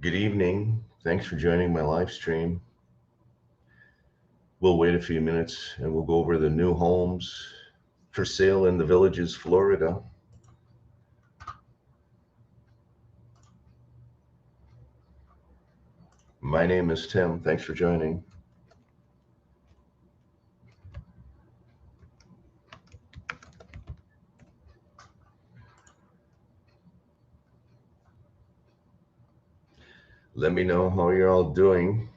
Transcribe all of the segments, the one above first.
Good evening. Thanks for joining my live stream. We'll wait a few minutes and we'll go over the new homes for sale in the Villages, Florida. My name is Tim. Thanks for joining. Let me know how you're all doing.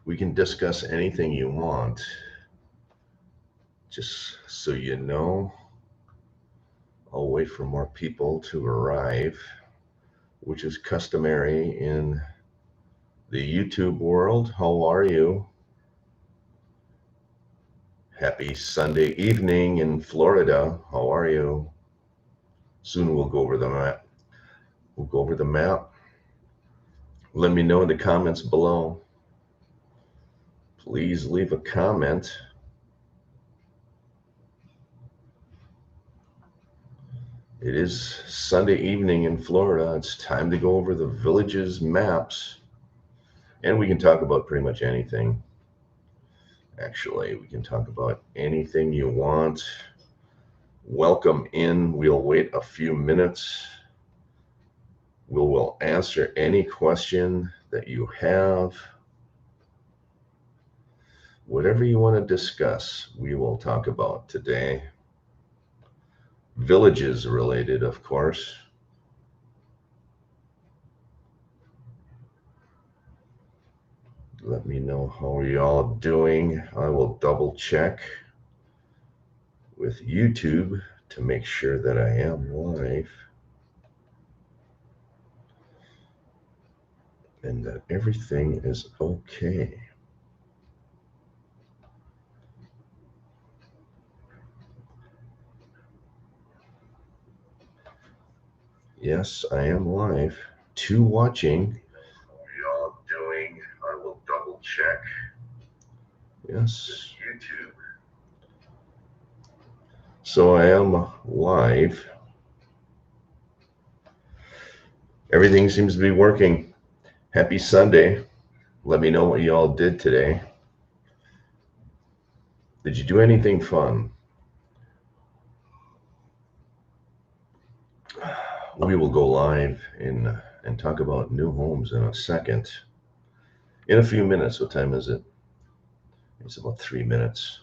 We can discuss anything you want. Just so you know, I'll wait for more people to arrive, which is customary in the YouTube world. How are you? Happy Sunday evening in Florida. How are you? Soon we'll go over the map. We'll go over the map. Let me know in the comments below. Please leave a comment. It is Sunday evening in Florida. It's time to go over the Villages maps. And we can talk about pretty much anything. Actually, we can talk about anything you want. Welcome in. We'll wait a few minutes. We'll answer any question that you have. Whatever you want to discuss, we will talk about today. Villages related, of course. Let me know how y'all doing. I will double check with YouTube to make sure that I am live and that everything is okay. Yes, I am live. Two watching. How y'all doing? I will double check. Yes. YouTube. So I am live. Everything seems to be working. Happy Sunday. Let me know what y'all did today. Did you do anything fun? We will go live and talk about new homes in a second. In a few minutes. What time is it? It's about 3 minutes.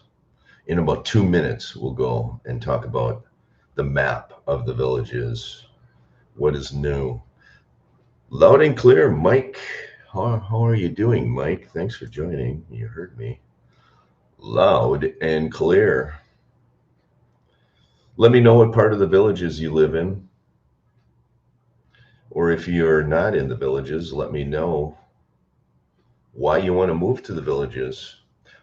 In about 2 minutes, we'll go and talk about the map of the Villages. What is new? Loud and clear, Mike. How are you doing, Mike? Thanks for joining. You heard me. Loud and clear. Let me know what part of the Villages you live in. Or if you're not in the Villages, let me know why you want to move to the Villages.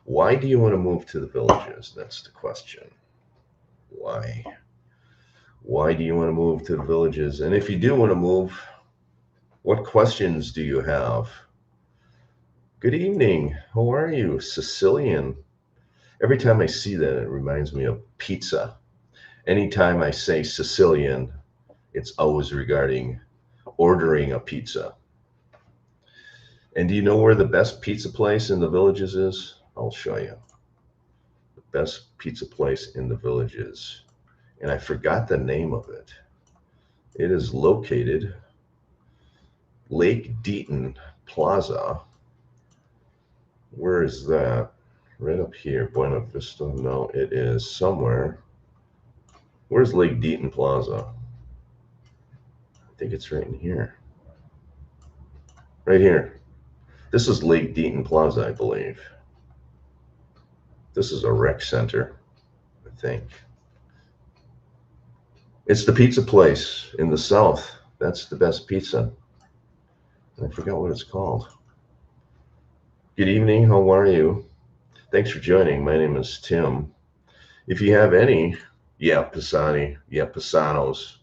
Why do you want to move to the Villages? That's the question. Why? Why do you want to move to the Villages? And if you do want to move, what questions do you have? Good evening. How are you? Sicilian. Every time I see that, it reminds me of pizza. Anytime I say Sicilian, it's always regarding ordering a pizza. And do you know where the best pizza place in the Villages is? I'll show you. The best pizza place in the Villages. And I forgot the name of it. It is located Lake Deaton Plaza. Where is that? Right up here, Buena Vista. No, it is somewhere. Where's Lake Deaton Plaza? I think it's right in here. Right here. This is Lake Deaton Plaza, I believe. This is a rec center, I think. It's the pizza place in the south. That's the best pizza. I forgot what it's called. Good evening. How are you? Thanks for joining. My name is Tim. If you have any, Pisani, Pisanos.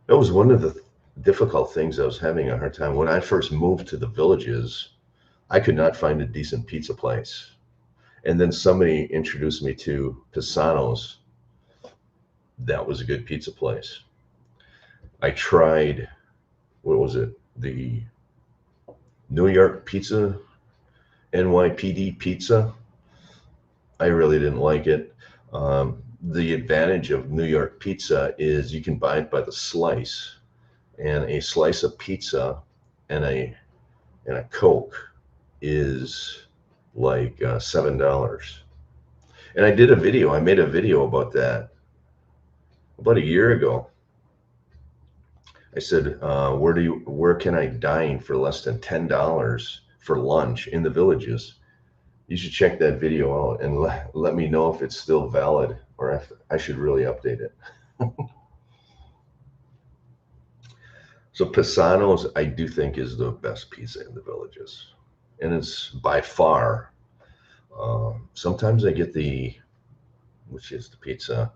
That was one of the difficult things I was having a hard time. When I first moved to the Villages, I could not find a decent pizza place. And then somebody introduced me to Pisanos. That was a good pizza place. I tried, what was it? The New York pizza, NYPD pizza, I really didn't like it. The advantage of New York pizza is you can buy it by the slice, and a slice of pizza and a Coke is like $7. And I made a video about that about a year ago. I said, where can I dine for less than $10 for lunch in the villages? You should check that video out and let me know if it's still valid or if I should really update it. So Pisano's, I do think, is the best pizza in the villages, and it's by far. Sometimes I get which is the pizza.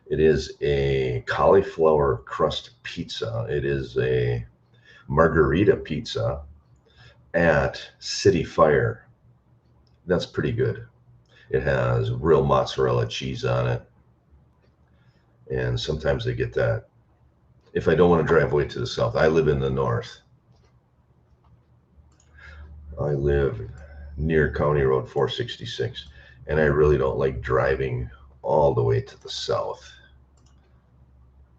It is a cauliflower crust pizza. It is a margarita pizza at City Fire. That's pretty good. It has real mozzarella cheese on it, and sometimes I get that. If I don't want to drive way to the south, I live in the north. I live near County Road 466, and I really don't like driving all the way to the south.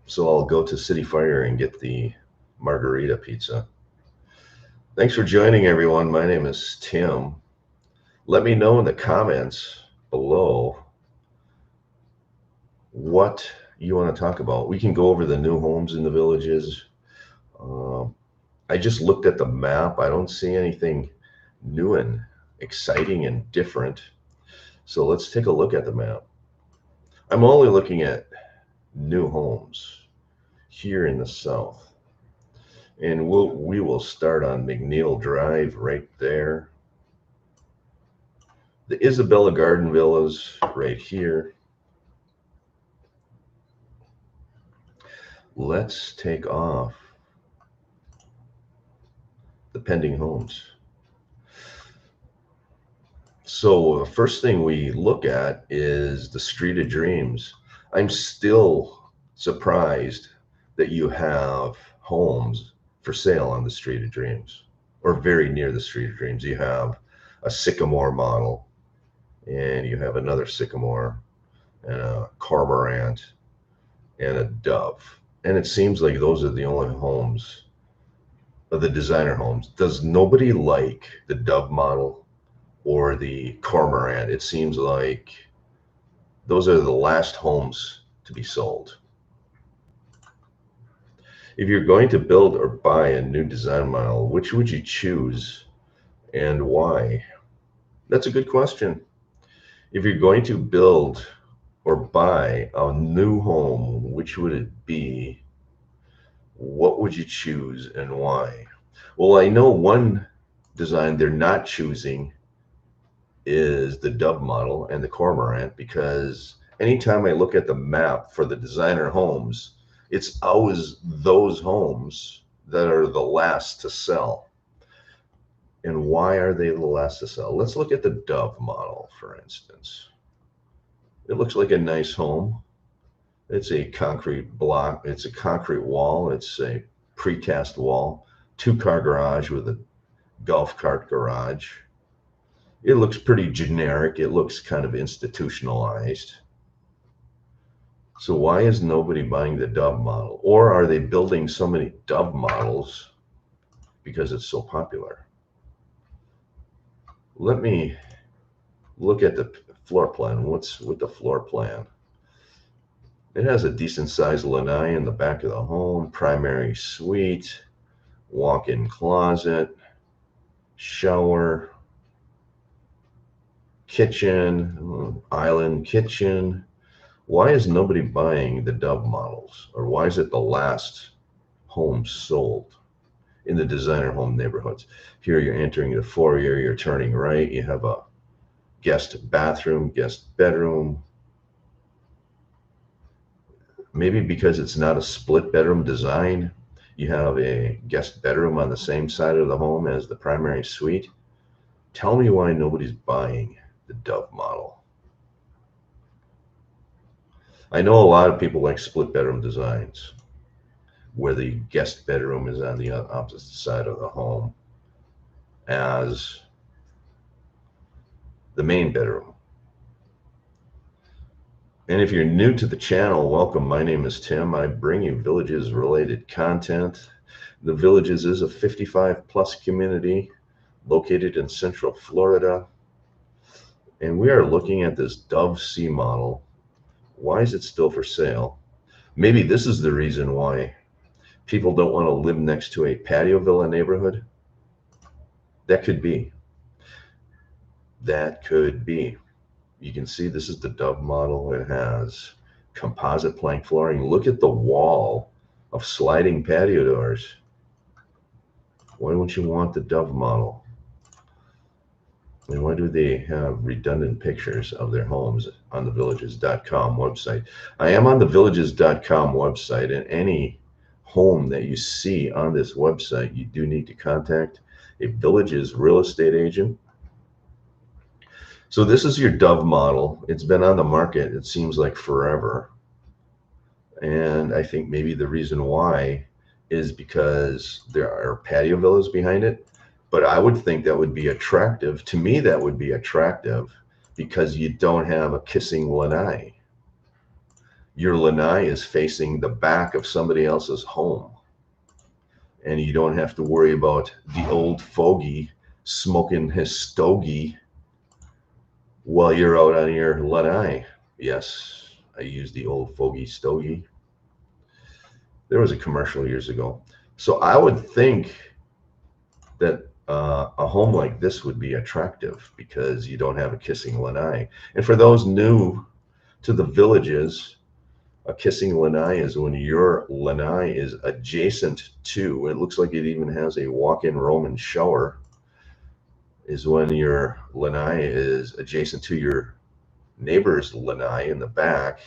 So I'll go to City Fire and get the margarita pizza. Thanks for joining, everyone. My name is Tim. Let me know in the comments below what you want to talk about. We can go over the new homes in the villages. I just looked at the map. I don't see anything new and exciting and different. So let's take a look at the map. I'm only looking at new homes here in the south. And we will start on McNeil Drive right there. The Isabella Garden Villas right here. Let's take off the pending homes. So the first thing we look at is the Street of Dreams. I'm still surprised that you have homes for sale on the Street of Dreams, or very near the Street of Dreams. You have a Sycamore model, and you have another Sycamore, and a Cormorant, and a Dove. And it seems like those are the only homes of the designer homes. Does nobody like the Dove model or the Cormorant? It seems like those are the last homes to be sold. If you're going to build or buy a new design model, which would you choose and why? That's a good question. If you're going to build or buy a new home, which would it be? What would you choose and why? Well, I know one design they're not choosing is the Dove model and the Cormorant, because anytime I look at the map for the designer homes, it's always those homes that are the last to sell. And why are they the last to sell? Let's look at the Dove model, for instance. It looks like a nice home. It's a concrete block. It's a concrete wall. It's a precast wall, 2-car garage with a golf cart garage. It looks pretty generic. It looks kind of institutionalized. So why is nobody buying the Dove model? Or are they building so many Dove models because it's so popular? Let me look at the floor plan. What's with the floor plan? It has a decent sized lanai in the back of the home, primary suite, walk-in closet, shower, kitchen, island kitchen. Why is nobody buying the Dove models? Or why is it the last home sold in the designer home neighborhoods? Here you're entering the foyer, you're turning right, you have a guest bathroom, guest bedroom. Maybe because it's not a split bedroom design, you have a guest bedroom on the same side of the home as the primary suite. Tell me why nobody's buying the Dove model. I know a lot of people like split bedroom designs, where the guest bedroom is on the opposite side of the home as the main bedroom. And if you're new to the channel, welcome. My name is Tim. I bring you Villages related content. The Villages is a 55 plus community located in Central Florida. And we are looking at this Dove C model. Why is it still for sale? Maybe this is the reason why people don't want to live next to a patio villa neighborhood. That could be. That could be. You can see this is the Dove model. It has composite plank flooring. Look at the wall of sliding patio doors. Why don't you want the Dove model? And why do they have redundant pictures of their homes on the villages.com website? I am on the villages.com website, and any home that you see on this website, you do need to contact a Villages real estate agent. So this is your Dove model. It's been on the market, it seems like forever. And I think maybe the reason why is because there are patio villas behind it. But I would think that would be attractive. To me, that would be attractive because you don't have a kissing lanai. Your lanai is facing the back of somebody else's home. And you don't have to worry about the old fogey smoking his stogie while you're out on your lanai. Yes, I use the old fogey stogie. There was a commercial years ago. So I would think that a home like this would be attractive because you don't have a kissing lanai. And for those new to the Villages, a kissing lanai is when your lanai is adjacent to, it looks like it even has a walk-in Roman shower, is when your lanai is adjacent to your neighbor's lanai in the back.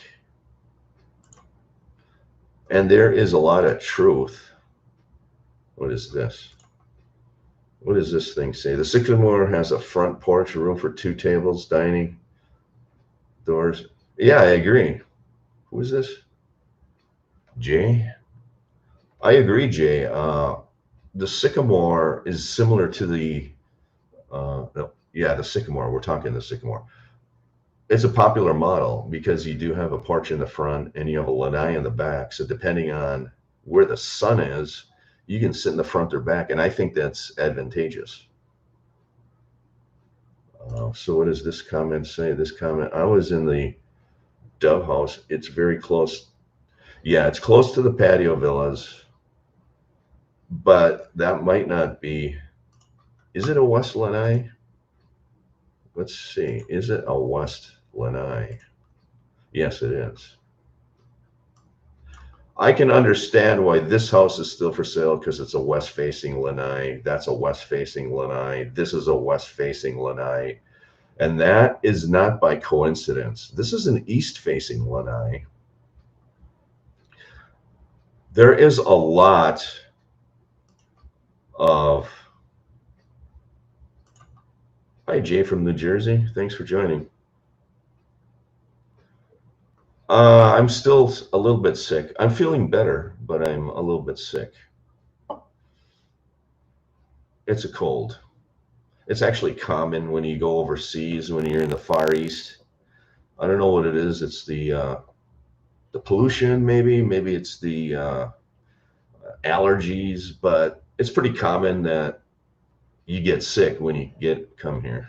And there is a lot of truth. What is this? What does this thing say? The Sycamore has a front porch, room for 2 tables, dining, doors. Yeah, I agree. Who is this? Jay? I agree, Jay. The Sycamore is similar to the the Sycamore. We're talking the Sycamore. It's a popular model because you do have a porch in the front and you have a lanai in the back. So depending on where the sun is, you can sit in the front or back. And I think that's advantageous. So what does this comment say? This comment, I was in the Dove house. It's very close. Yeah, it's close to the patio villas. But that might not be. Is it a West lanai? Let's see. Is it a West lanai? Yes, it is. I can understand why this house is still for sale because it's a west-facing lanai. That's a west-facing lanai. This is a west-facing lanai. And that is not by coincidence. This is an east-facing lanai. There is a lot of... Hi, Jay from New Jersey. Thanks for joining. I'm still a little bit sick. I'm feeling better, but I'm a little bit sick. It's a cold. It's actually common when you go overseas, when you're in the Far East. I don't know what it is. It's the pollution, maybe. Maybe it's the allergies, but it's pretty common that you get sick when you come here.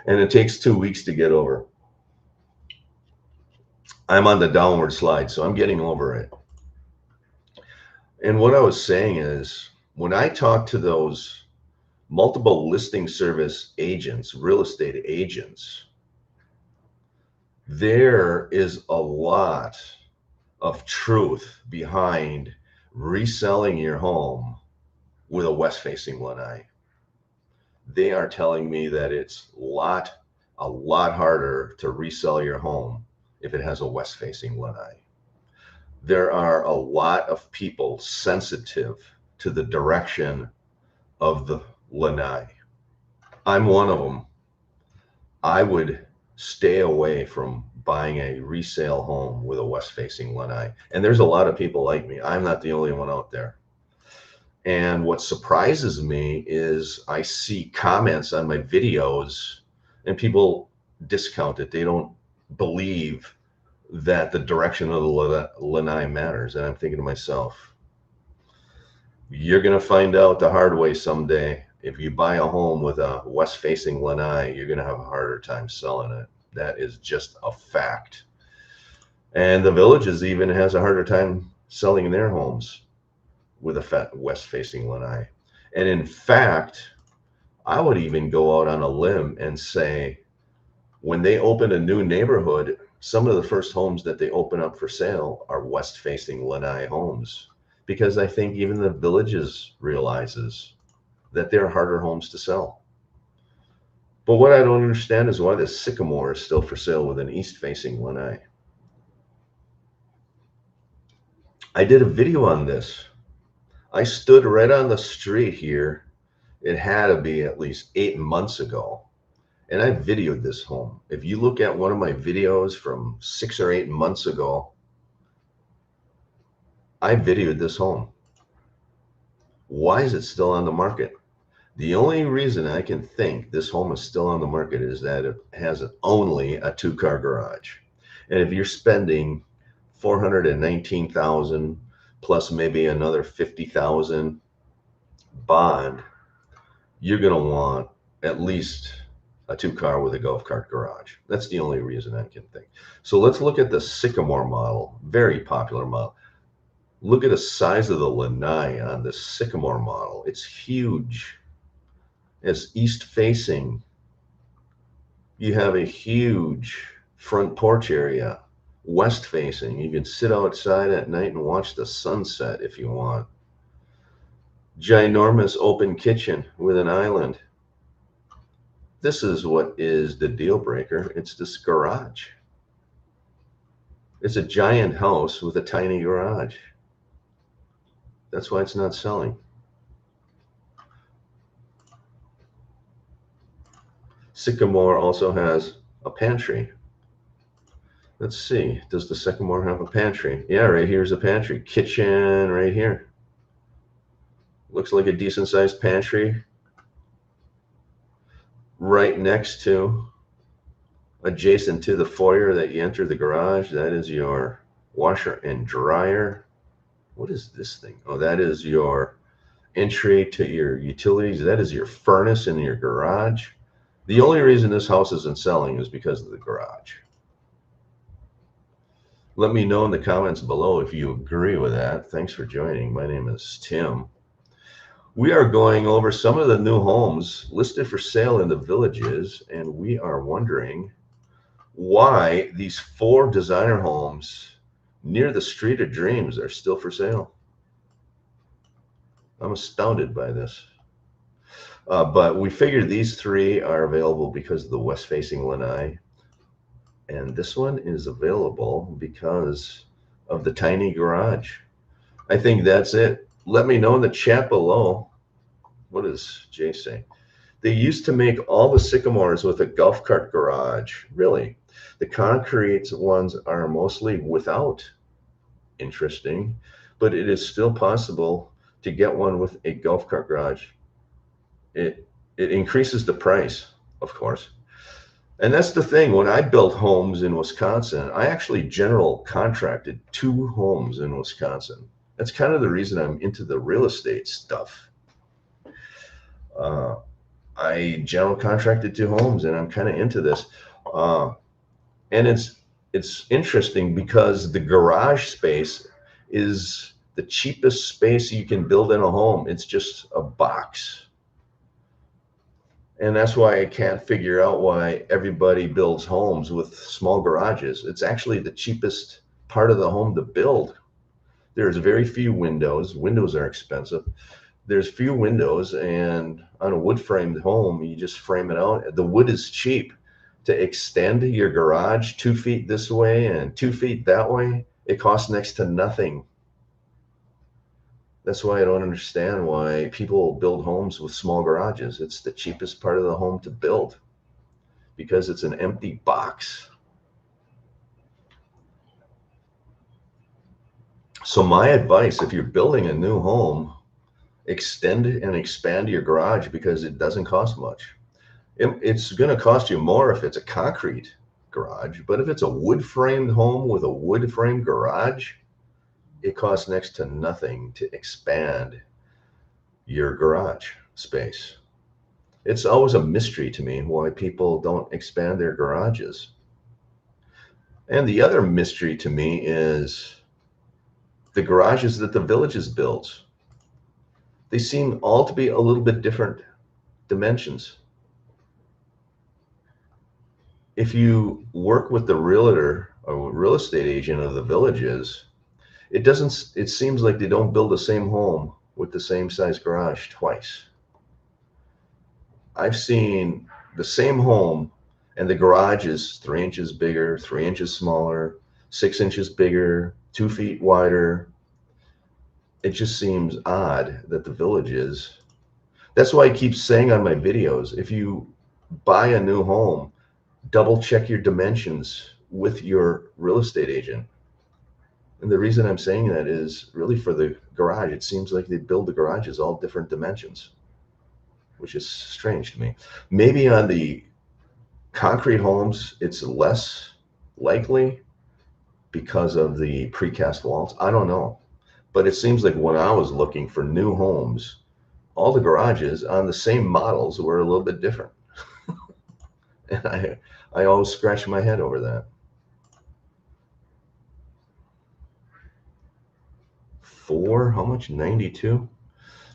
And it takes 2 weeks to get over. I'm on the downward slide, so I'm getting over it. And what I was saying is, when I talk to those multiple listing service agents, real estate agents, there is a lot of truth behind reselling your home with a west-facing lanai. They are telling me that it's a lot harder to resell your home if it has a west-facing lanai. There are a lot of people sensitive to the direction of the lanai. I'm one of them. I would stay away from buying a resale home with a west-facing lanai. And there's a lot of people like me. I'm not the only one out there. And what surprises me is I see comments on my videos and people discount it. They don't believe that the direction of the lanai matters. And I'm thinking to myself, you're going to find out the hard way someday. If you buy a home with a west-facing lanai, you're going to have a harder time selling it. That is just a fact. And the Villages even has a harder time selling their homes with a west-facing lanai. And in fact, I would even go out on a limb and say, when they open a new neighborhood, some of the first homes that they open up for sale are west-facing lanai homes, because I think even the Villages realizes that they're harder homes to sell. But what I don't understand is why the Sycamore is still for sale with an east-facing lanai. I did a video on this. I stood right on the street here. It had to be at least 8 months ago. And I videoed this home. If you look at one of my videos from 6 or 8 months ago, I videoed this home. Why is it still on the market? The only reason I can think this home is still on the market is that it has only a 2-car garage. And if you're spending $419,000 plus maybe another $50,000 bond, you're going to want at least a 2-car with a golf cart garage. That's the only reason I can think. So let's look at the Sycamore model, very popular model. Look at the size of the lanai on the Sycamore model. It's huge. It's east facing. You have a huge front porch area, west facing. You can sit outside at night and watch the sunset if you want. Ginormous open kitchen with an island. This is what is the deal breaker. It's this garage. It's a giant house with a tiny garage. That's why it's not selling. Sycamore also has a pantry. Let's see, does the Sycamore have a pantry? Yeah, right here's a pantry. Kitchen right here. Looks like a decent sized pantry. Right next to, adjacent to the foyer that you enter the garage, that is your washer and dryer. What is this thing? Oh, that is your entry to your utilities. That is your furnace in your garage. The only reason this house isn't selling is because of the garage. Let me know in the comments below if you agree with that. Thanks for joining. My name is Tim. We are going over some of the new homes listed for sale in the Villages, and we are wondering why these 4 designer homes near the Street of Dreams are still for sale. I'm astounded by this. But we figured these 3 are available because of the west-facing lanai. And this one is available because of the tiny garage. I think that's it. Let me know in the chat below. What does Jay say? They used to make all the Sycamores with a golf cart garage. Really? The concrete ones are mostly without. Interesting. But it is still possible to get one with a golf cart garage. It increases the price, of course. And that's the thing. When I built homes in Wisconsin, I actually general contracted 2 homes in Wisconsin. That's kind of the reason I'm into the real estate stuff. I general contracted 2 homes, and I'm kind of into this. And it's interesting because the garage space is the cheapest space you can build in a home. It's just a box. And that's why I can't figure out why everybody builds homes with small garages. It's actually the cheapest part of the home to build. There's very few windows. Windows are expensive. There's few windows, and on a wood framed home, you just frame it out. The wood is cheap. To extend your garage 2 feet this way and 2 feet that way, it costs next to nothing. That's why I don't understand why people build homes with small garages. It's the cheapest part of the home to build. because it's an empty box. So my advice, if you're building a new home, extend and expand your garage because it doesn't cost much. It's going to cost you more if it's a concrete garage, but if it's a wood framed home with a wood framed garage, it costs next to nothing to expand your garage space. It's always a mystery to me why people don't expand their garages. And the other mystery to me is the garages that the Villages builds. They seem all to be a little bit different dimensions. If you work with the realtor or real estate agent of the Villages, it seems like they don't build the same home with the same size garage twice. I've seen the same home and the garage is 3 inches bigger, 3 inches smaller, 6 inches bigger, 2 feet wider. It just seems odd that the Villages. That's why I keep saying on my videos, if you buy a new home, double check your dimensions with your real estate agent. And the reason I'm saying that is really for the garage. It seems like they build the garages all different dimensions, which is strange to me. Maybe on the concrete homes, it's less likely because of the precast walls. I don't know. But it seems like when I was looking for new homes, all the garages on the same models were a little bit different. And I always scratch my head over that. 4, how much? 92?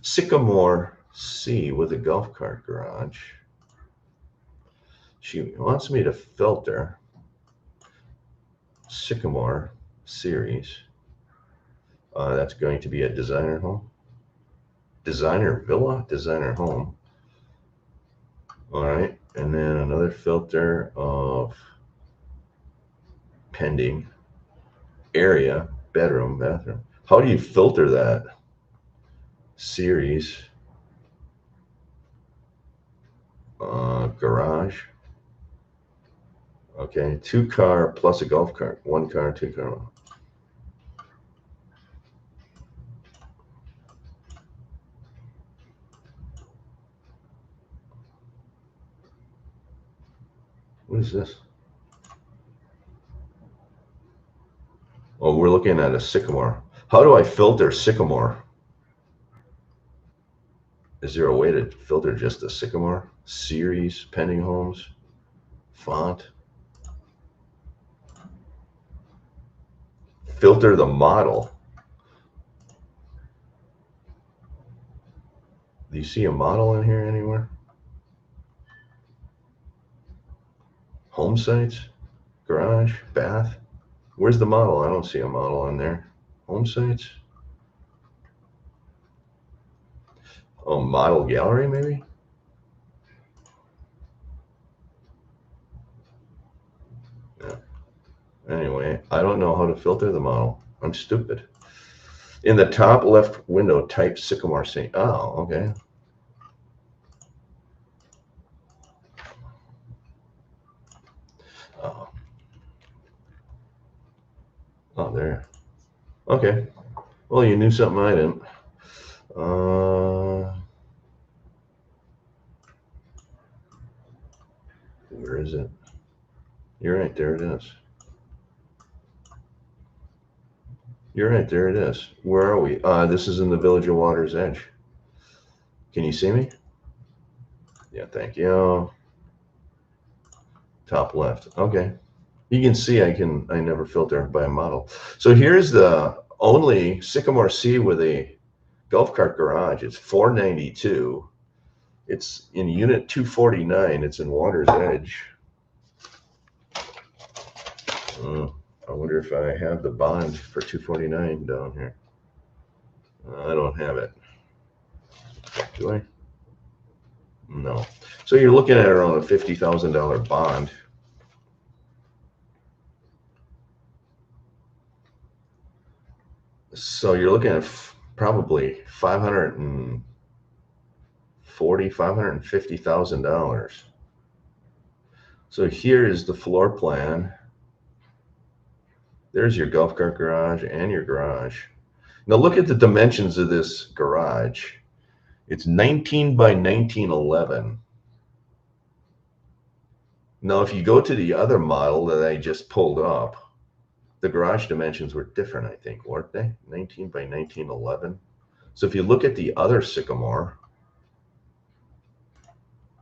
Sycamore C with a golf cart garage. She wants me to filter Sycamore series. That's going to be a designer home. Designer villa, designer home. All right. And then another filter of pending area, bedroom, bathroom. How do you filter that? Series, garage. Okay, 2 car plus a golf cart. 1 car, 2 car. What is this? Oh, we're looking at a Sycamore. How do I filter Sycamore? Is there a way to filter just the Sycamore? Series, pending homes, font. Filter the model. Do you see a model in here anywhere? Home sites, garage, bath. Where's the model? I don't see a model on there. Home sites. Oh, model gallery maybe? Yeah. Anyway, I don't know how to filter the model. I'm stupid. In the top left window, type Sycamore C. Oh, okay. Oh. Oh, there. Okay. Well, you knew something I didn't. Where is it? You're right, there it is. You're right, there it is. Where are we? This is in the Village of Water's Edge. Can you see me? Yeah, thank you. Top left. Okay. You can see I never filter by a model. So here's the only Sycamore C with a golf cart garage. It's $492. It's in unit 249. It's in Water's Edge. I wonder if I have the bond for 249 down here. I don't have it. Do I? No. So you're looking at around a $50,000 bond. So you're looking at probably $550,000. So here is the floor plan. There's your golf cart garage and your garage. Now look at the dimensions of this garage. It's 19 by 1911. Now, if you go to the other model that I just pulled up, the garage dimensions were different, I think, weren't they? 19 by 1911. So if you look at the other Sycamore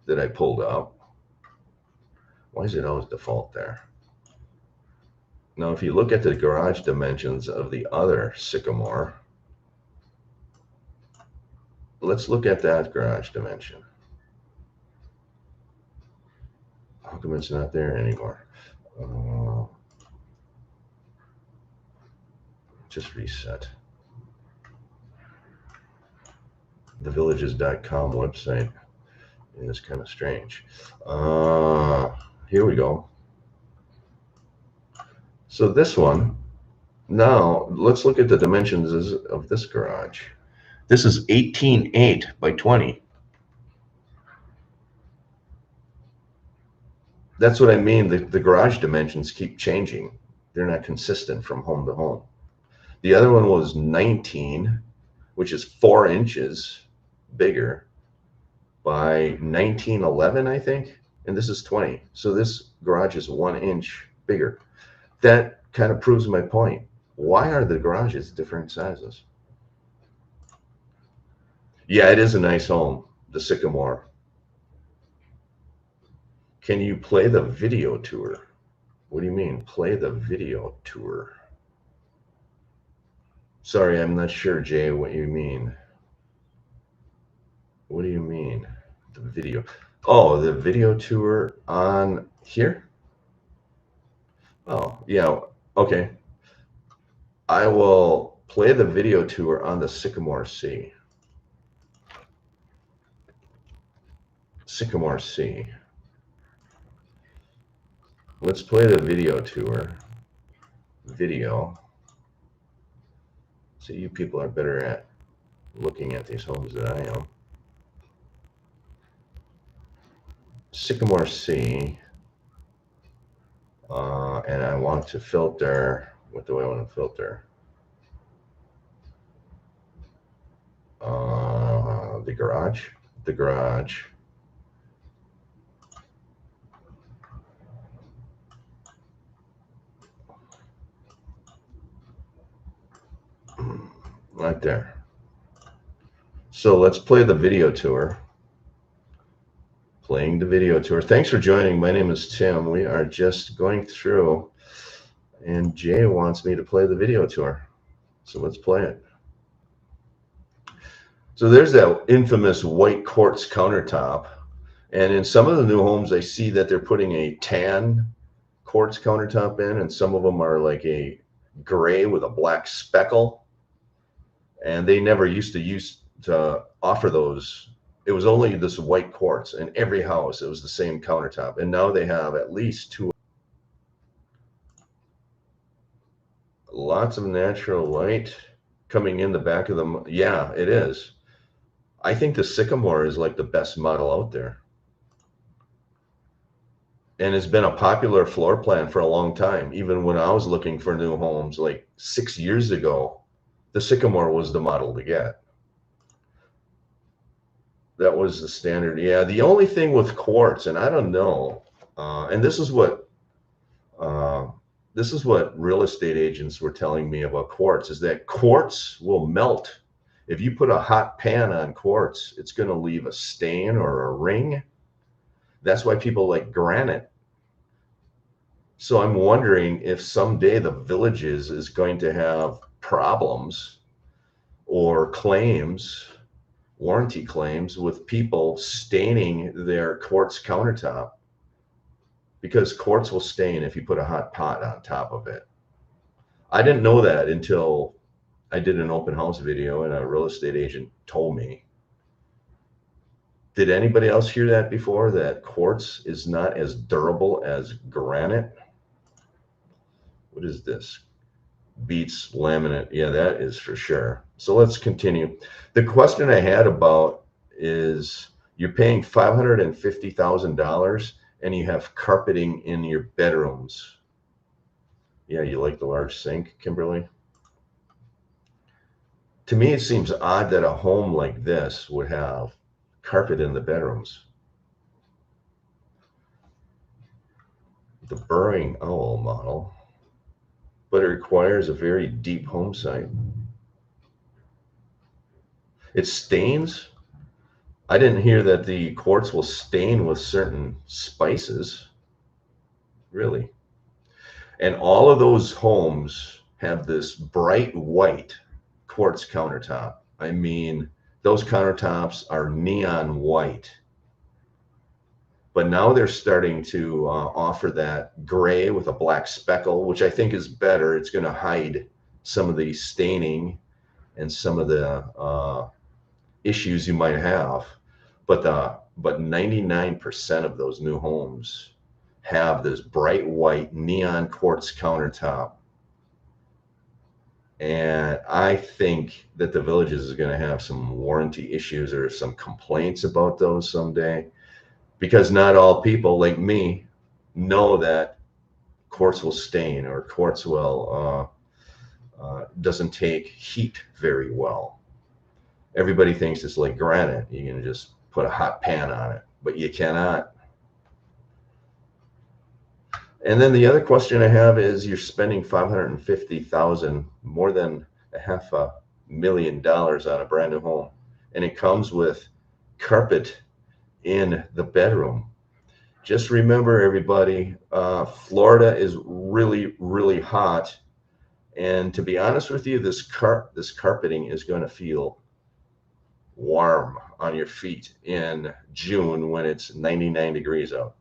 that I pulled up, why is it always default there? Now, if you look at the garage dimensions of the other Sycamore, let's look at that garage dimension. How come it's not there anymore? Just reset. The Villages.com website is kind of strange. Here we go. So this one, now let's look at the dimensions of this garage. This is 18.8 by 20. That's what I mean. The garage dimensions keep changing. They're not consistent from home to home. The other one was 19, which is 4 inches bigger by 1911, I think. And this is 20. So this garage is 1 inch bigger. That kind of proves my point. Why are the garages different sizes? Yeah, it is a nice home, the Sycamore. Can you play the video tour? What do you mean, play the video tour? Sorry, I'm not sure, Jay, what you mean. What do you mean, the video? Oh, the video tour on here? Oh, yeah, okay. I will play the video tour on the Sycamore C. Sycamore C. Let's play the video tour. Video. So you people are better at looking at these homes than I am. Sycamore C. And I want to filter. What do I want to filter? The garage. The garage. Right there. So let's play the video tour. Playing the video tour. Thanks for joining. My name is Tim. We are just going through, and Jay wants me to play the video tour. So let's play it. So there's that infamous white quartz countertop. And in some of the new homes, I see that they're putting a tan quartz countertop in, and some of them are like a gray with a black speckle. And they never used to offer those. It was only this white quartz in every house. It was the same countertop. And now they have at least 2. Lots of natural light coming in the back of them. Yeah, it is. I think the Sycamore is like the best model out there. And it's been a popular floor plan for a long time. Even when I was looking for new homes like 6 years ago, the Sycamore was the model to get. That was the standard. Yeah, the only thing with quartz, and I don't know, and this is what real estate agents were telling me about quartz, is that quartz will melt. If you put a hot pan on quartz, it's going to leave a stain or a ring. That's why people like granite. So I'm wondering if someday the Villages is going to have problems or claims, warranty claims, with people staining their quartz countertop, because quartz will stain if you put a hot pot on top of it. I didn't know that until I did an open house video and a real estate agent told me. Did anybody else hear that before, that quartz is not as durable as granite? What is this? Beats laminate. Yeah, that is for sure. So let's continue. The question I had about is, you're paying $550,000 and you have carpeting in your bedrooms. Yeah, you like the large sink, Kimberly? To me, it seems odd that a home like this would have carpet in the bedrooms. The burrowing owl model, but it requires a very deep home site. It stains. I didn't hear that the quartz will stain with certain spices, really. And all of those homes have this bright white quartz countertop. I mean, those countertops are neon white. But now they're starting to offer that gray with a black speckle, which I think is better. It's going to hide some of the staining and some of the issues you might have. But 99% of those new homes have this bright white neon quartz countertop. And I think that the Villages is going to have some warranty issues or some complaints about those someday, because not all people like me know that quartz will stain or quartz will doesn't take heat very well. Everybody thinks it's like granite. You can just put a hot pan on it, but you cannot. And then the other question I have is, you're spending $550,000, more than $500,000 on a brand new home, and it comes with carpet in the bedroom. Just remember, everybody, Florida is really, really hot, and to be honest with you, this carpeting is going to feel warm on your feet in June when it's 99 degrees out.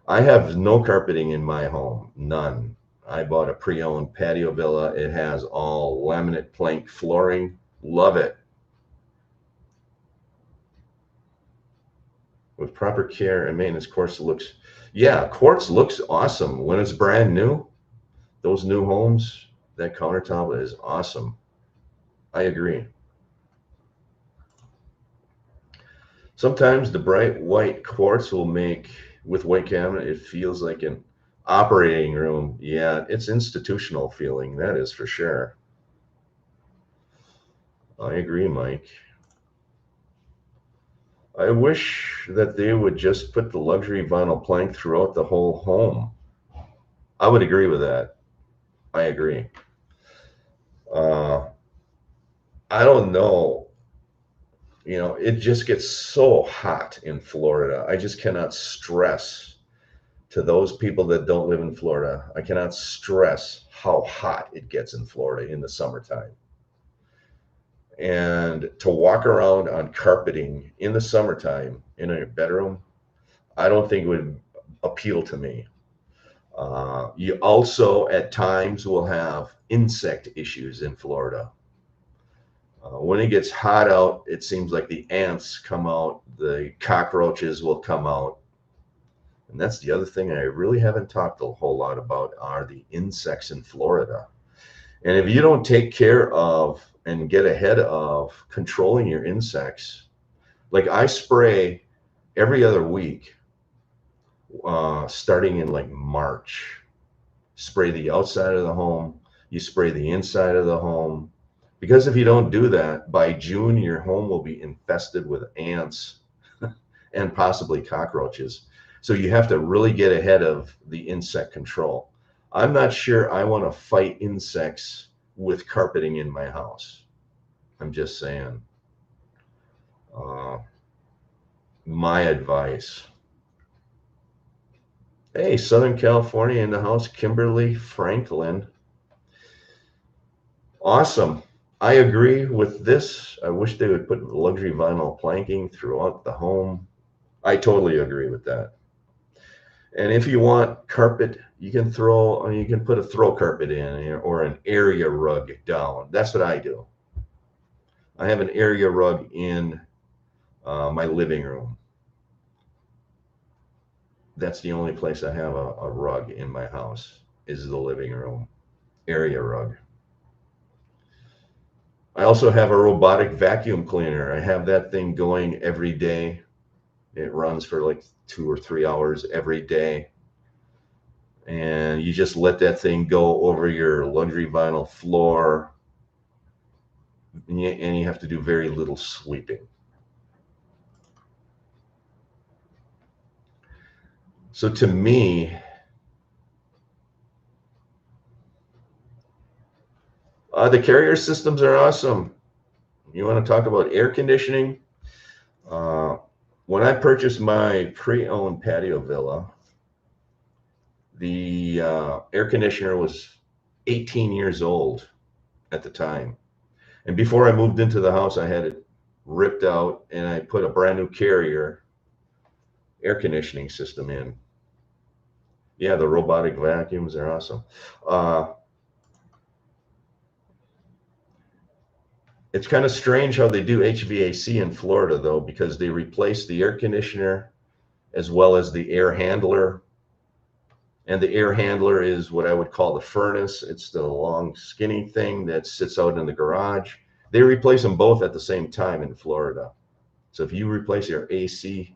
I have no carpeting in my home, none. I bought a pre-owned patio villa. It has all laminate plank flooring. Love it. With proper care and maintenance, quartz looks, yeah, quartz looks awesome when it's brand new. Those new homes, that countertop is awesome. I agree. Sometimes the bright white quartz will make, with white cabinet, it feels like an operating room. Yeah, it's institutional feeling, that is for sure. I agree, Mike. I wish that they would just put the luxury vinyl plank throughout the whole home. I would agree with that. I agree. Uh, I don't know. You know, it just gets so hot in Florida. I just cannot stress to those people that don't live in Florida. I cannot stress how hot it gets in Florida in the summertime. And to walk around on carpeting in the summertime in a bedroom, I don't think it would appeal to me. You also at times will have insect issues in Florida. When it gets hot out, it seems like the ants come out, the cockroaches will come out. And that's the other thing I really haven't talked a whole lot about, are the insects in Florida. And if you don't take care of and get ahead of controlling your insects, like I spray every other week, starting in like March. Spray the outside of the home, you spray the inside of the home. Because if you don't do that, by June, your home will be infested with ants and possibly cockroaches. So you have to really get ahead of the insect control. I'm not sure I want to fight insects with carpeting in my house. I'm just saying. My advice. Hey, Southern California in the house, Kimberly Franklin. Awesome. I agree with this. I wish they would put luxury vinyl planking throughout the home. I totally agree with that. And if you want carpet, you can put a throw carpet in or an area rug down. That's what I do. I have an area rug in my living room. That's the only place I have a rug in my house, is the living room area rug. I also have a robotic vacuum cleaner. I have that thing going every day. It runs for like 2 or 3 hours every day. And you just let that thing go over your luxury vinyl floor, and you have to do very little sweeping. So to me, the Carrier systems are awesome. You want to talk about air conditioning? Uh, when I purchased my pre-owned patio villa, the air conditioner was 18 years old at the time. And before I moved into the house, I had it ripped out and I put a brand new Carrier air conditioning system in. Yeah, the robotic vacuums are awesome. Uh, it's kind of strange how they do HVAC in Florida, though, because they replace the air conditioner as well as the air handler. And the air handler is what I would call the furnace. It's the long, skinny thing that sits out in the garage. They replace them both at the same time in Florida. So if you replace your AC,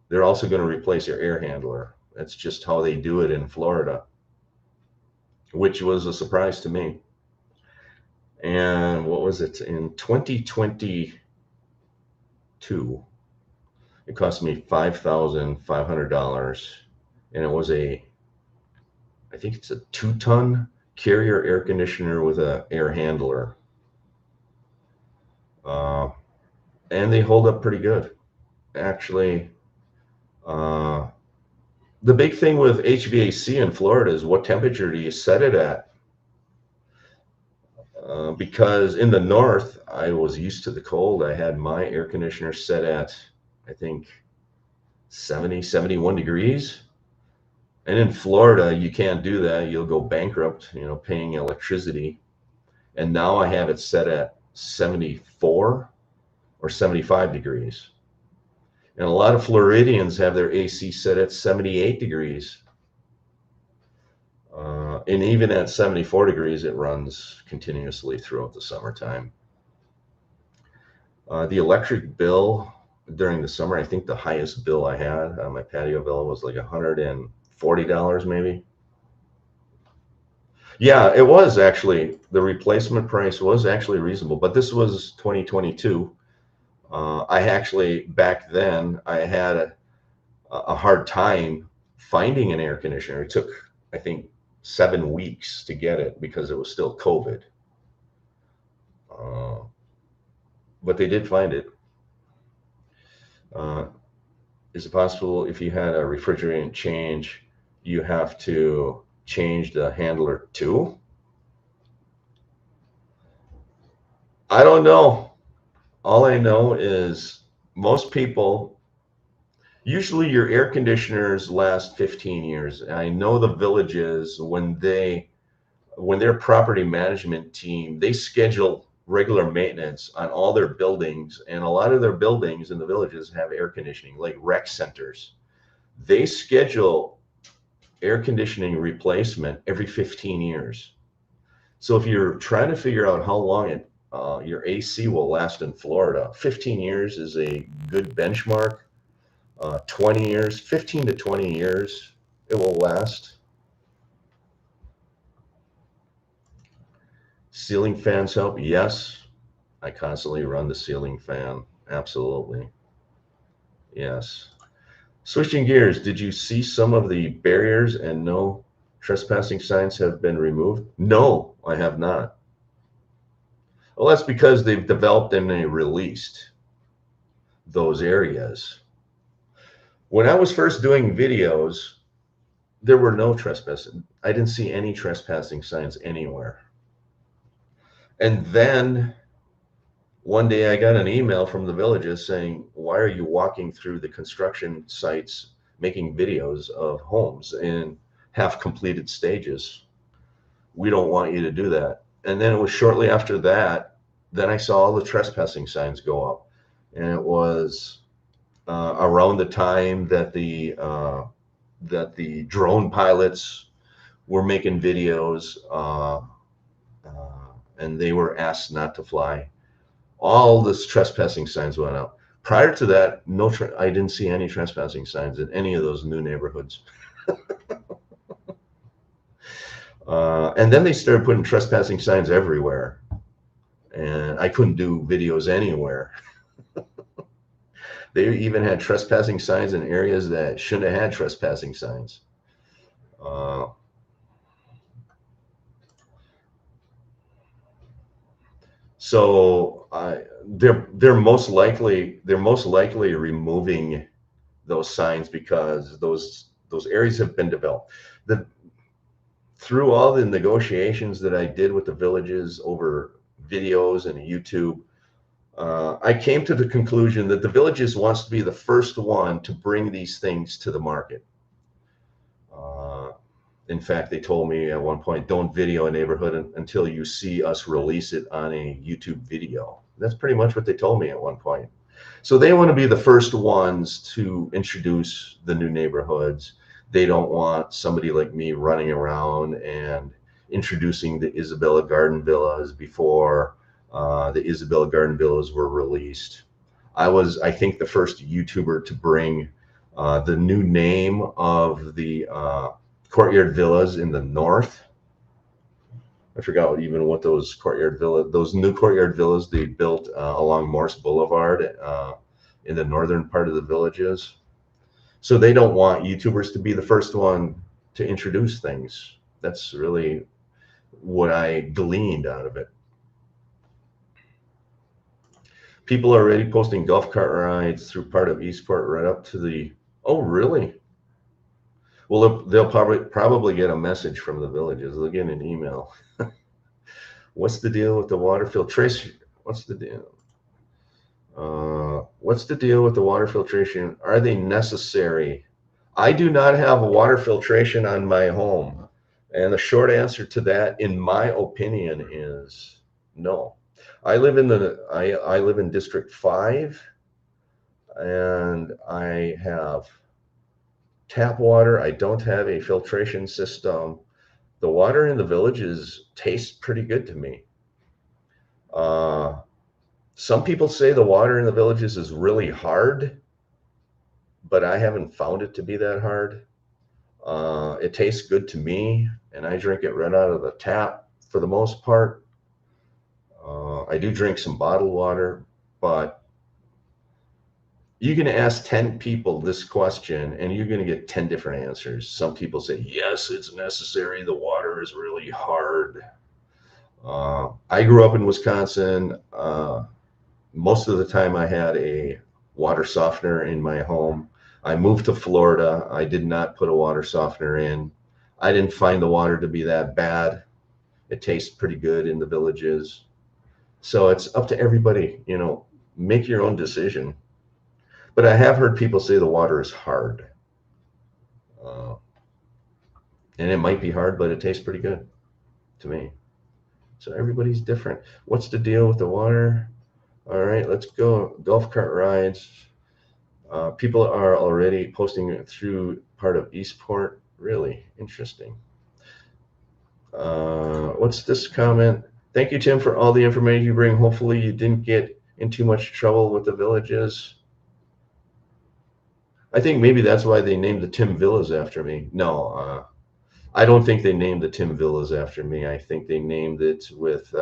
they're also going to replace your air handler. That's just how they do it in Florida, which was a surprise to me. And what was it? In 2022, it cost me $5,500. And it was I think it's a 2-ton Carrier air conditioner with an air handler. And they hold up pretty good. Actually, the big thing with HVAC in Florida is what temperature do you set it at? Because in the north, I was used to the cold. I had my air conditioner set at, I think, 70, 71 degrees. And in Florida, you can't do that. You'll go bankrupt, paying electricity. And now I have it set at 74 or 75 degrees. And a lot of Floridians have their AC set at 78 degrees. And even at 74 degrees, it runs continuously throughout the summertime. The electric bill during the summer, I think the highest bill I had on my patio villa was like $140 maybe. Yeah, it was actually, the replacement price was actually reasonable, but this was 2022. I actually, back then, I had a hard time finding an air conditioner. It took, I think, 7 weeks to get it because it was still COVID. But they did find it. Is it possible if you had a refrigerant change, you have to change the handler too? I don't know. All I know is most people, usually your air conditioners last 15 years. And I know the villages, when their property management team, they schedule regular maintenance on all their buildings, and a lot of their buildings in the villages have air conditioning, like rec centers. They schedule air conditioning replacement every 15 years. So if you're trying to figure out how long your AC will last in Florida, 15 years is a good benchmark. 20 years, 15 to 20 years, it will last. Ceiling fans help? Yes. I constantly run the ceiling fan. Absolutely. Yes. Switching gears, did you see some of the barriers and no trespassing signs have been removed? No, I have not. Well, that's because they've developed and they released those areas. When I was first doing videos, there were no trespassing. I didn't see any trespassing signs anywhere. And then one day I got an email from the villages saying, why are you walking through the construction sites making videos of homes in half completed stages? We don't want you to do that. And then it was shortly after that, then I saw all the trespassing signs go up. And it was around the time that the drone pilots were making videos and they were asked not to fly. All this trespassing signs went up. Prior to that, I didn't see any trespassing signs in any of those new neighborhoods. And then they started putting trespassing signs everywhere, and I couldn't do videos anywhere. They even had trespassing signs in areas that shouldn't have had trespassing signs. Uh, so they're most likely removing those signs because those areas have been developed. Through all the negotiations that I did with the villages over videos and YouTube, I came to the conclusion that the villages wants to be the first one to bring these things to the market. In fact, they told me at one point, don't video a neighborhood until you see us release it on a YouTube video. That's pretty much what they told me at one point. So they want to be the first ones to introduce the new neighborhoods. They don't want somebody like me running around and introducing the Isabella Garden Villas before the Isabella Garden Villas were released. I was, I think, the first YouTuber to bring the new name of the Courtyard Villas in the north. I forgot even what those those new Courtyard Villas they built along Morse Boulevard in the northern part of the villages. So they don't want YouTubers to be the first one to introduce things. That's really what I gleaned out of it. People are already posting golf cart rides through part of Eastport right up to the, oh, really? Well, they'll probably get a message from the villages. They'll get an email. What's the deal with the water filtration? What's the deal? What's the deal with the water filtration? Are they necessary? I do not have water filtration on my home. And the short answer to that, in my opinion, is no. I live in District 5, and I have tap water. I don't have a filtration system. The water in the villages tastes pretty good to me. Some people say the water in the villages is really hard, but I haven't found it to be that hard. It tastes good to me, and I drink it right out of the tap for the most part. I do drink some bottled water, but you can ask 10 people this question and you're going to get 10 different answers. Some people say, yes, it's necessary. The water is really hard. I grew up in Wisconsin. Most of the time I had a water softener in my home. I moved to Florida. I did not put a water softener in. I didn't find the water to be that bad. It tastes pretty good in the villages. So it's up to everybody, you know, make your own decision. But I have heard people say the water is hard. And it might be hard, but it tastes pretty good to me. So everybody's different. What's the deal with the water? All right, let's go. Golf cart rides. People are already posting it through part of Eastport. Really interesting. What's this comment? Thank you, Tim, for all the information you bring. Hopefully you didn't get in too much trouble with the villages. I think maybe that's why they named the Tim Villas after me. No, I don't think they named the Tim Villas after me. I think they named it with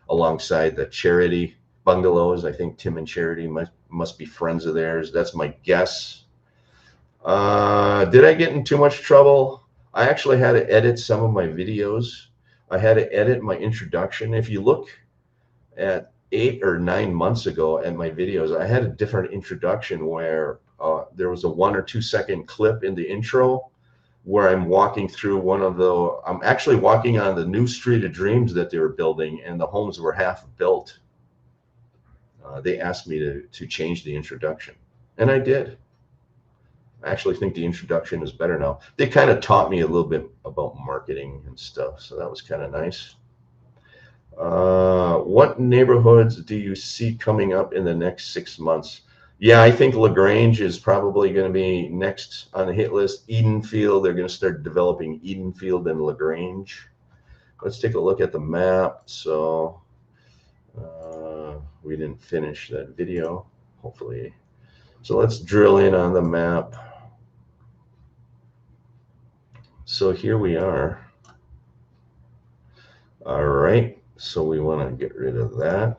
alongside the Charity bungalows. I think Tim and Charity must be friends of theirs. That's my guess. Did I get in too much trouble? I actually had to edit some of my videos. I had to edit my introduction. If you look at 8 or 9 months ago at my videos, I had a different introduction where there was a 1 or 2 second clip in the intro where I'm walking through I'm actually walking on the new Street of Dreams that they were building, and the homes were half built. They asked me to change the introduction, and I did. I actually think the introduction is better now. They kind of taught me a little bit about marketing and stuff, so that was kind of nice. What neighborhoods do you see coming up in the next 6 months? Yeah, I think LaGrange is probably going to be next on the hit list. Edenfield, they're going to start developing Edenfield and LaGrange. Let's take a look at the map. So we didn't finish that video. Hopefully So let's drill in on the map. So here we are. All right, so we want to get rid of that,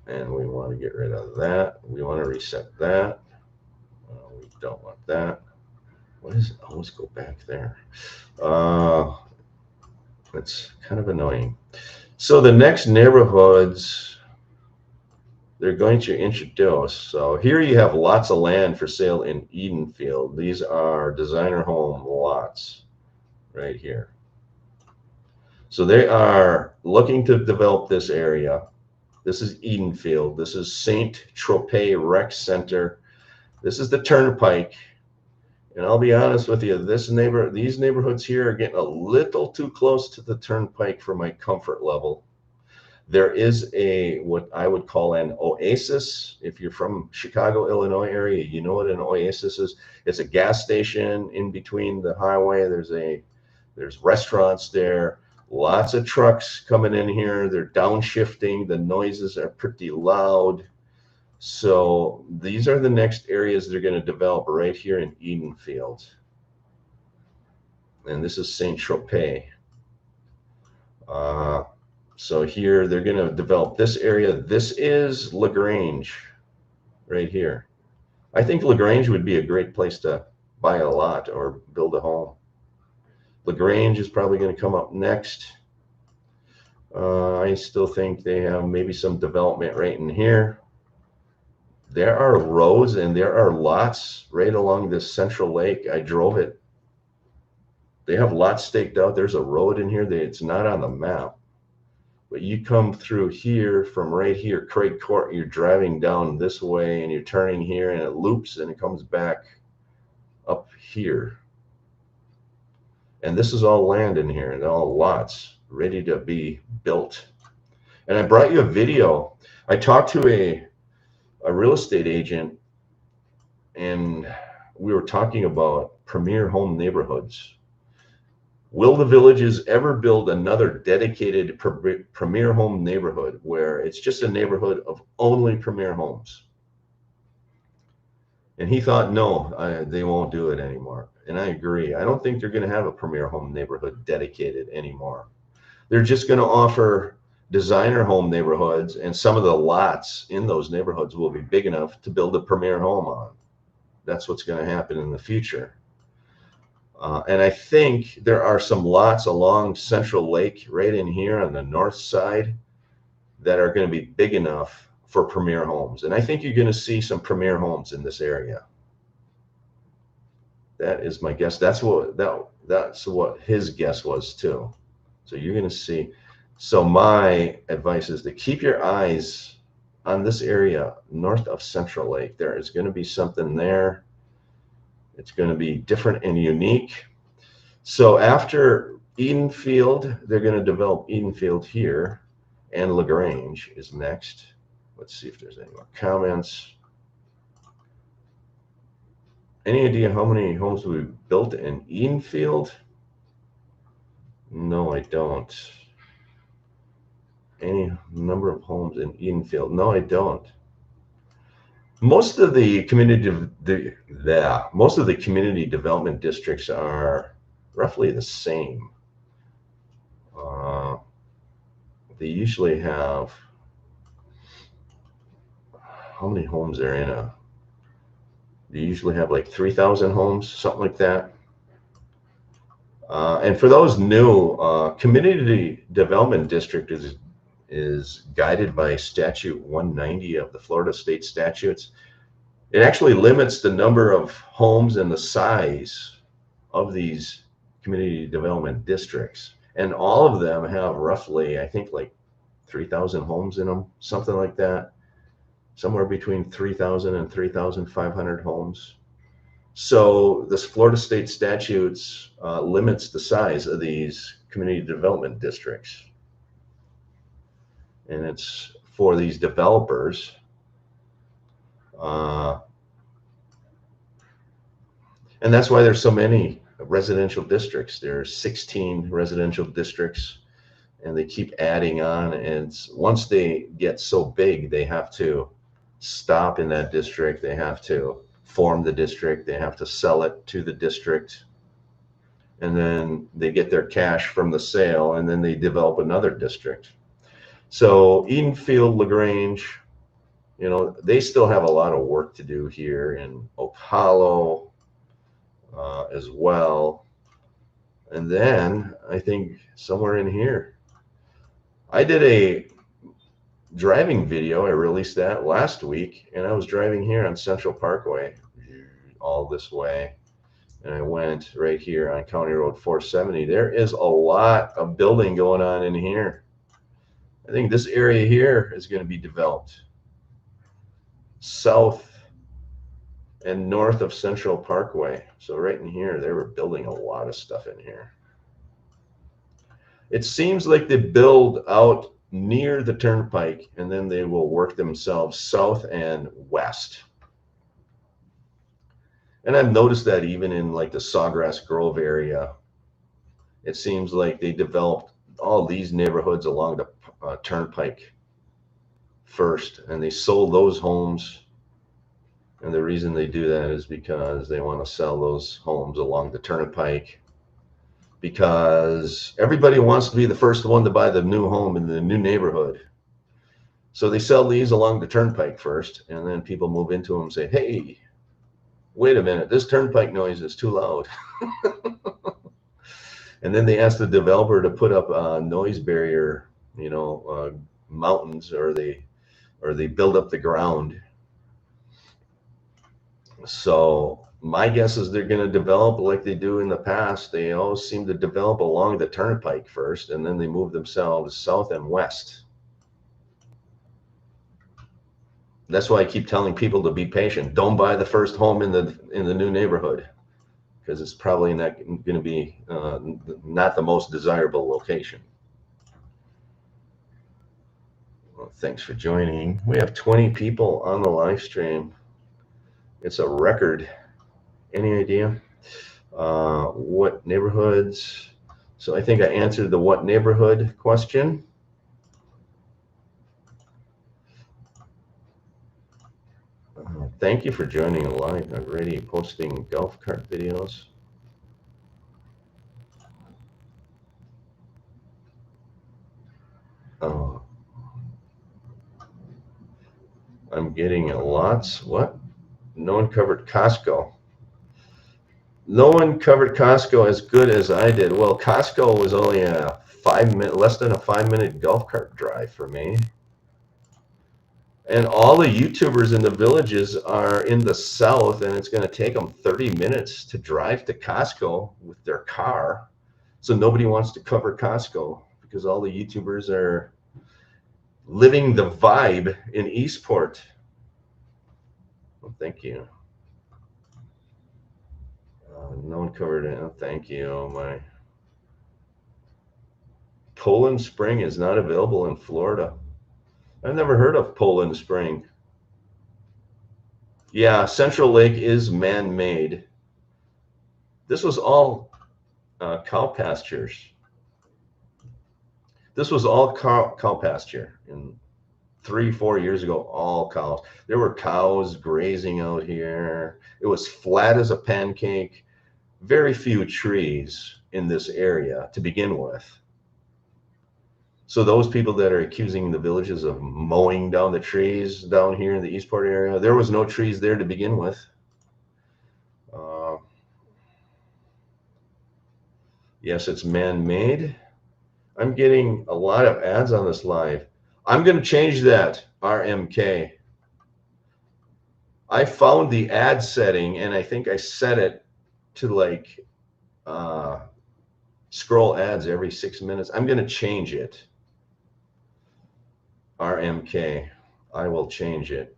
and we want to get rid of that. We want to reset that. We don't want that. What is it? Oh, let's go back there. It's kind of annoying. So the next neighborhoods they're going to introduce. So here you have lots of land for sale in Edenfield. These are designer home lots right here. So they are looking to develop this area. This is Edenfield. This is Saint Tropez Rec Center. This is the Turnpike. And I'll be honest with you, these neighborhoods here are getting a little too close to the Turnpike for my comfort level. There is what I would call an oasis. If you're from Chicago, Illinois area, you know what an oasis is. It's a gas station in between the highway. There's restaurants there. Lots of trucks coming in here. They're downshifting. The noises are pretty loud. So these are the next areas they're going to develop right here in Edenfield. And this is Saint Tropez. So here they're going to develop this area. This is LaGrange right here. I think LaGrange would be a great place to buy a lot or build a home. LaGrange is probably going to come up next. I still think they have maybe some development right in here. There are roads and there are lots right along this central lake. I drove it. They have lots staked out. There's a road in here. It's not on the map. But you come through here from right here, Craig Court, you're driving down this way and you're turning here and it loops and it comes back up here. And this is all land in here and all lots ready to be built. And I brought you a video. I talked to a real estate agent and we were talking about premier home neighborhoods. Will the Villages ever build another dedicated premier home neighborhood where it's just a neighborhood of only premier homes? And he thought, no, they won't do it anymore. And I agree. I don't think they're going to have a premier home neighborhood dedicated anymore. They're just going to offer designer home neighborhoods, and some of the lots in those neighborhoods will be big enough to build a premier home on. That's what's going to happen in the future. And I think there are some lots along Central Lake right in here on the north side that are going to be big enough for premier homes. And I think you're going to see some premier homes in this area. That is my guess. That's what his guess was too. So you're going to see. So my advice is to keep your eyes on this area north of Central Lake. There is going to be something there. It's going to be different and unique. So after Edenfield, they're going to develop Edenfield here, and LaGrange is next. Let's see if there's any more comments. Any idea how many homes we built in Edenfield? No, I don't. Any number of homes in Edenfield? No, I don't. Most of the community development districts are roughly the same. They usually have, how many homes are in a? They usually have like 3,000 homes, something like that. And for those new, community development district is guided by Statute 190 of the Florida State Statutes. It actually limits the number of homes and the size of these community development districts. And all of them have roughly, I think, like 3,000 homes in them, something like that. Somewhere between 3,000 and 3,500 homes. So this Florida State Statutes limits the size of these community development districts. And it's for these developers. And that's why there's so many residential districts. There's 16 residential districts, and they keep adding on. And once they get so big, they have to stop in that district. They have to form the district. They have to sell it to the district. And then they get their cash from the sale, and then they develop another district. So Edenfield, LaGrange, you know, they still have a lot of work to do here in Oak Hollow as well. And then I think somewhere in here, I did a driving video. I released that last week, and I was driving here on Central Parkway all this way. And I went right here on County Road 470. There is a lot of building going on in here. I think this area here is going to be developed south and north of Central Parkway. So right in here, they were building a lot of stuff in here. It seems like they build out near the turnpike, and then they will work themselves south and west. And I've noticed that even in like the Sawgrass Grove area, it seems like they developed all these neighborhoods along the turnpike first, and they sold those homes. And the reason they do that is because they want to sell those homes along the turnpike, because everybody wants to be the first one to buy the new home in the new neighborhood. So they sell these along the turnpike first, and then people move into them and say, hey, wait a minute, this turnpike noise is too loud. And then they ask the developer to put up a noise barrier, you know, mountains, or they build up the ground. So my guess is they're going to develop like they do in the past. They always seem to develop along the turnpike first, and then they move themselves south and west. That's why I keep telling people to be patient. Don't buy the first home in the new neighborhood, because it's probably not going to be not the most desirable location. Well, thanks for joining. We have 20 people on the live stream. It's a record. Any idea what neighborhoods? So I think I answered the what neighborhood question. Thank you for joining live. I'm already posting golf cart videos. I'm getting lots. What? No one covered Costco. No one covered Costco as good as I did. Well, Costco was only a less than a 5-minute golf cart drive for me. And all the YouTubers in the villages are in the south, and it's going to take them 30 minutes to drive to Costco with their car. So nobody wants to cover Costco because all the YouTubers are living the vibe in Eastport. Well, thank you. No one covered it. Oh, thank you. Oh, my. Poland Spring is not available in Florida. I've never heard of Poland Spring. Yeah, Central Lake is man-made. This was all cow pastures. This was all cow pasture. In 3-4 years ago, all cows. There were cows grazing out here. It was flat as a pancake. Very few trees in this area to begin with. So those people that are accusing the villages of mowing down the trees down here in the Eastport area, there was no trees there to begin with. Yes, it's man-made. I'm getting a lot of ads on this live. I'm going to change that, RMK. I found the ad setting, and I think I set it to like scroll ads every 6 minutes. I'm going to change it. RMK. I will change it.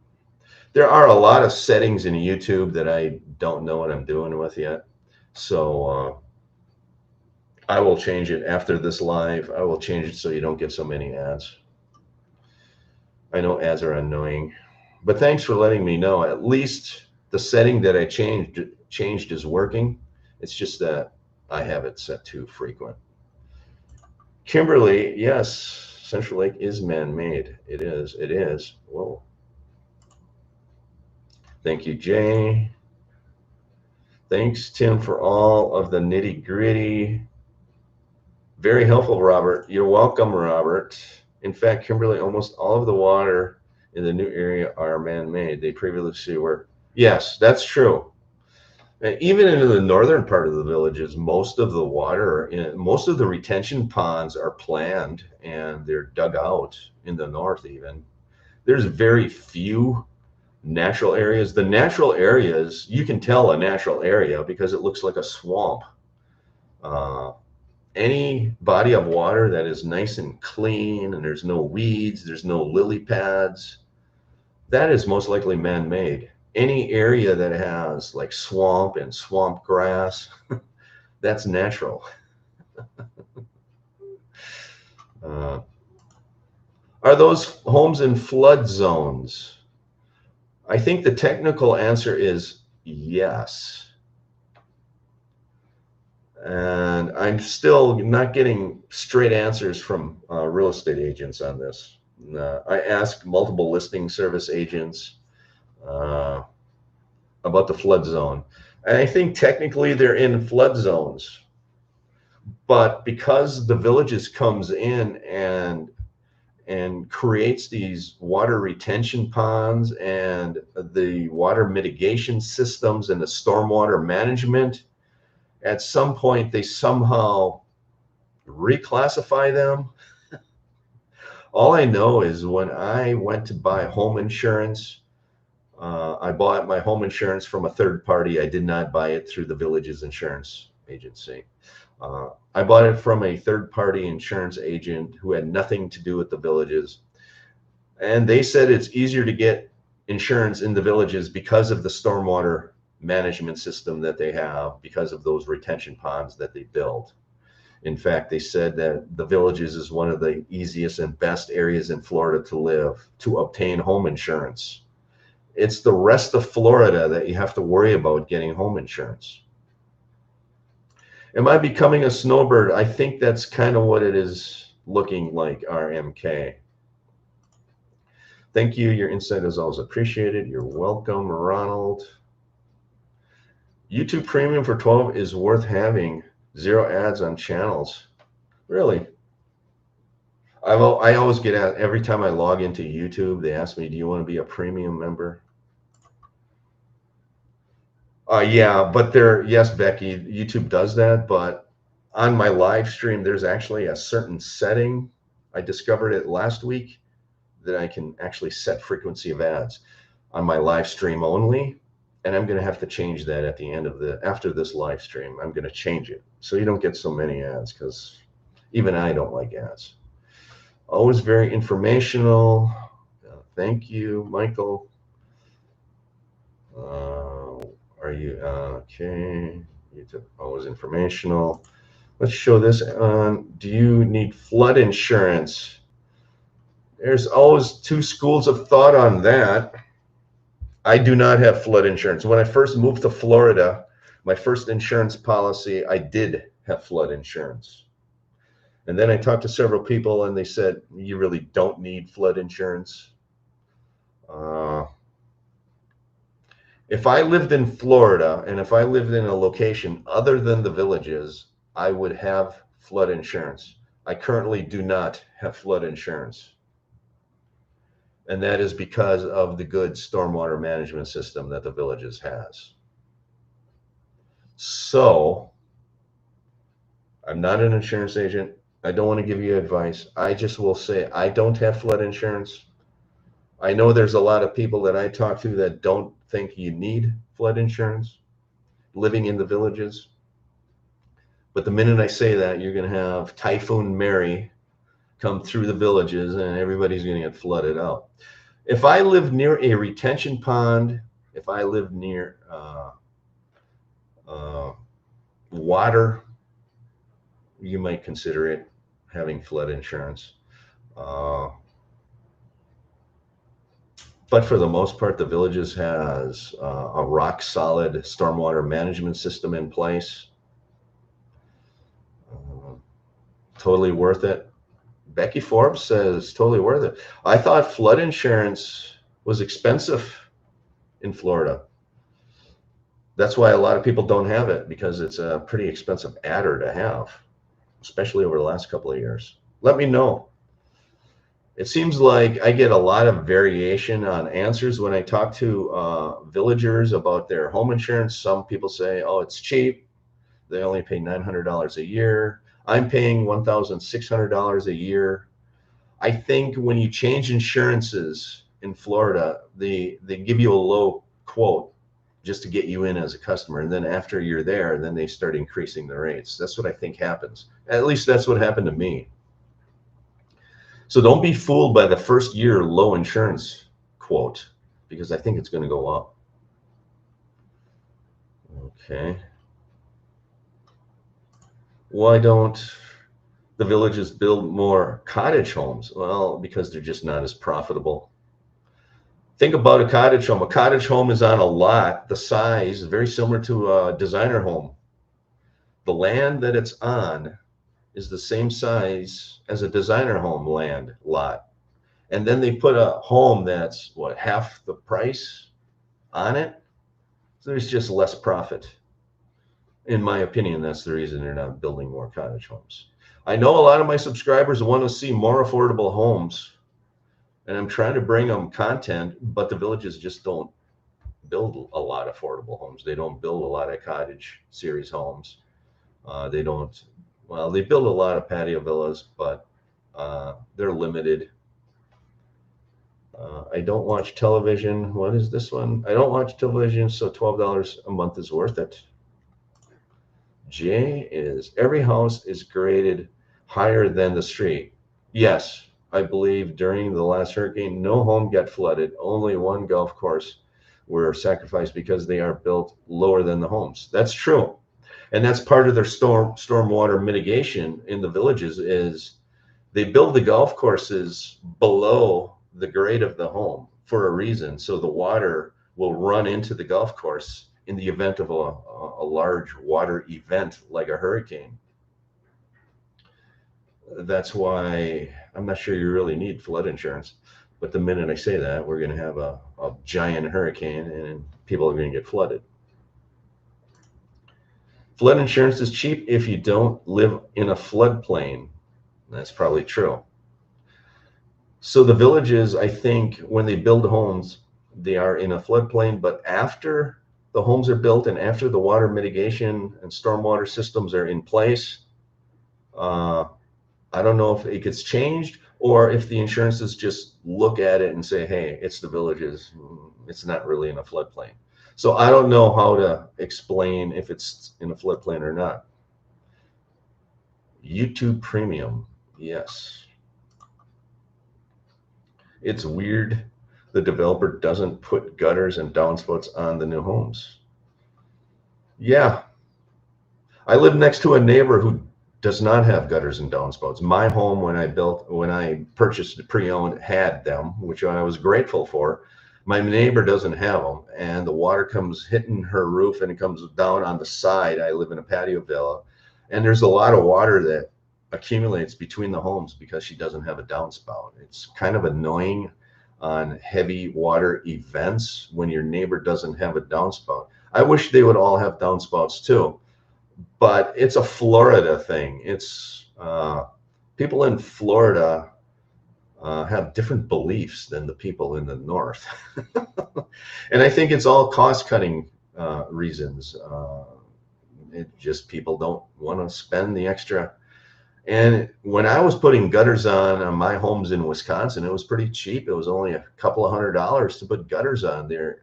There are a lot of settings in YouTube that I don't know what I'm doing with yet. So I will change it after this live. I will change it so you don't get so many ads. I know ads are annoying, but thanks for letting me know. At least the setting that I changed is working. It's just that I have it set to frequent. Kimberly, yes. Central Lake is man-made. It is. It is. Whoa. Thank you, Jay. Thanks, Tim, for all of the nitty gritty. Very helpful, Robert. You're welcome, Robert. In fact, Kimberly, almost all of the water in the new area are man-made. They previously were. Yes, that's true. And even in the northern part of the villages, most of the water, most of the retention ponds are planned and they're dug out in the north even. There's very few natural areas. The natural areas, you can tell a natural area because it looks like a swamp. Uh, any body of water that is nice and clean and there's no weeds, there's no lily pads, that is most likely man-made. Any area that has like swamp and swamp grass, that's natural. Uh, are those homes in flood zones? I think the technical answer is yes. And I'm still not getting straight answers from real estate agents on this. I asked multiple listing service agents uh, about the flood zone. And I think technically they're in flood zones. But because the villages comes in and creates these water retention ponds and the water mitigation systems and the stormwater management, at some point they somehow reclassify them. All I know is when I went to buy home insurance, I bought my home insurance from a third party. I did not buy it through the village's insurance agency. I bought it from a third party insurance agent who had nothing to do with the villages. And they said it's easier to get insurance in the villages because of the stormwater management system that they have, because of those retention ponds that they build. In fact, they said that the villages is one of the easiest and best areas in Florida to live, to obtain home insurance. It's the rest of Florida that you have to worry about getting home insurance. Am I becoming a snowbird? I think that's kind of what it is looking like, RMK. Thank you. Your insight is always appreciated. You're welcome, Ronald. YouTube Premium for 12 is worth having. 0 ads on channels. Really? I always get asked, every time I log into YouTube, they ask me, do you want to be a premium member? Yeah, but yes, Becky, YouTube does that, but on my live stream, there's actually a certain setting. I discovered it last week that I can actually set frequency of ads on my live stream only. And I'm going to have to change that at the end of after this live stream. I'm going to change it so you don't get so many ads, because even I don't like ads. Always very informational. Thank you, Michael. Are you okay? YouTube, always informational. Let's show this on. Do you need flood insurance? There's always 2 schools of thought on that. I do not have flood insurance. When I first moved to Florida, my first insurance policy, I did have flood insurance. And then I talked to several people and they said, you really don't need flood insurance. If I lived in Florida and if I lived in a location other than the villages, I would have flood insurance. I currently do not have flood insurance. And that is because of the good stormwater management system that the villages has. So I'm not an insurance agent. I don't want to give you advice. I just will say I don't have flood insurance. I know there's a lot of people that I talk to that don't think you need flood insurance living in the villages. But the minute I say that, you're going to have Typhoon Mary come through the villages and everybody's going to get flooded out. If I live near a retention pond, if I live near water, you might consider it having flood insurance. But for the most part, the villages has a rock solid stormwater management system in place. Totally worth it. Becky Forbes says totally worth it. I thought flood insurance was expensive in Florida. That's why a lot of people don't have it, because it's a pretty expensive adder to have, especially over the last couple of years. Let me know. It seems like I get a lot of variation on answers when I talk to villagers about their home insurance. Some people say, oh, it's cheap. They only pay $900 a year. I'm paying $1,600 a year. I think when you change insurances in Florida, they give you a low quote just to get you in as a customer. And then after you're there, then they start increasing the rates. That's what I think happens. At least that's what happened to me. So don't be fooled by the first year low insurance quote, because I think it's going to go up. Okay. Why don't the villages build more cottage homes? Well, because they're just not as profitable. Think about a cottage home. A cottage home is on a lot, the size very similar to a designer home. The land that it's on is the same size as a designer home land lot. And then they put a home that's what, half the price on it. So there's just less profit. In my opinion, that's the reason they're not building more cottage homes. I know a lot of my subscribers want to see more affordable homes, and I'm trying to bring them content, but the villages just don't build a lot of affordable homes. They don't build a lot of cottage series homes. They don't, well, they build a lot of patio villas, but they're limited. I don't watch television. What is this one? I don't watch television, so $12 a month is worth it. J is every house is graded higher than the street. Yes, I believe during the last hurricane, no home got flooded. Only one golf course were sacrificed because they are built lower than the homes. That's true. And that's part of their stormwater mitigation in the villages is they build the golf courses below the grade of the home for a reason. So the water will run into the golf course in the event of a large water event like a hurricane. That's why I'm not sure you really need flood insurance. But the minute I say that, we're going to have a giant hurricane and people are going to get flooded. Flood insurance is cheap if you don't live in a floodplain. That's probably true. So the villages, I think, when they build homes, they are in a floodplain, but after the homes are built and after the water mitigation and stormwater systems are in place, I don't know if it gets changed or if the insurances just look at it and say, hey, it's the villages. It's not really in a floodplain. So I don't know how to explain if it's in a floodplain or not. YouTube Premium, yes. It's weird the developer doesn't put gutters and downspouts on the new homes. Yeah. I live next to a neighbor who does not have gutters and downspouts. My home, when I purchased it pre-owned, had them, which I was grateful for. My neighbor doesn't have them, and the water comes hitting her roof and it comes down on the side. I live in a patio villa, and there's a lot of water that accumulates between the homes because she doesn't have a downspout. It's kind of annoying on heavy water events when your neighbor doesn't have a downspout. I wish they would all have downspouts too, but it's a Florida thing. It's people in Florida have different beliefs than the people in the north. And I think it's all cost-cutting reasons. It just people don't want to spend the extra. And when I was putting gutters on my homes in Wisconsin, it was pretty cheap. It was only a couple of $100s to put gutters on. They're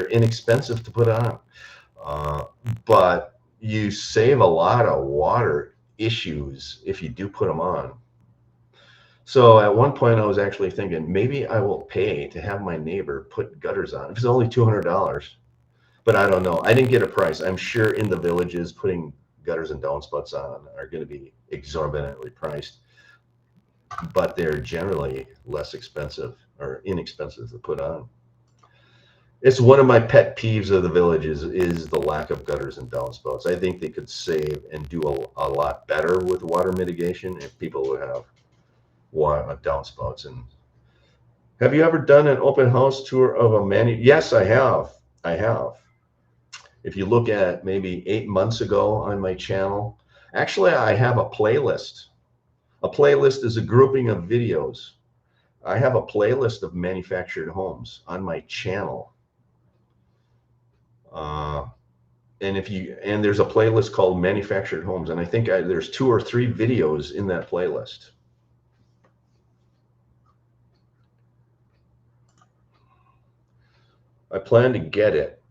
inexpensive to put on, but you save a lot of water issues if you do put them on. So at one point I was actually thinking maybe I will pay to have my neighbor put gutters on. If it's only $200, but I don't know. I didn't get a price. I'm sure in the villages putting gutters and downspouts on are going to be exorbitantly priced, but they're generally less expensive or inexpensive to put on. It's one of my pet peeves of the villages is the lack of gutters and downspouts. I think they could save and do a lot better with water mitigation if people would have downspouts. And have you ever done an open house tour of a yes, I have. If you look at maybe 8 months ago on my channel, actually I have a playlist. A playlist is a grouping of videos. I have a playlist of manufactured homes on my channel. And there's a playlist called manufactured homes, and I think there's 2 or 3 videos in that playlist. I plan to get it.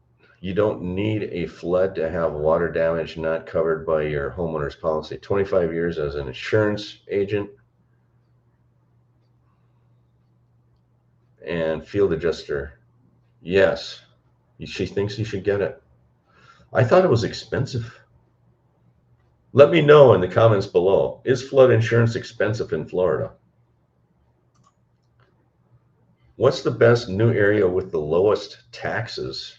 You don't need a flood to have water damage not covered by your homeowner's policy. 25 years as an insurance agent and field adjuster. Yes, she thinks you should get it. I thought it was expensive. Let me know in the comments below. Is flood insurance expensive in Florida? What's the best new area with the lowest taxes?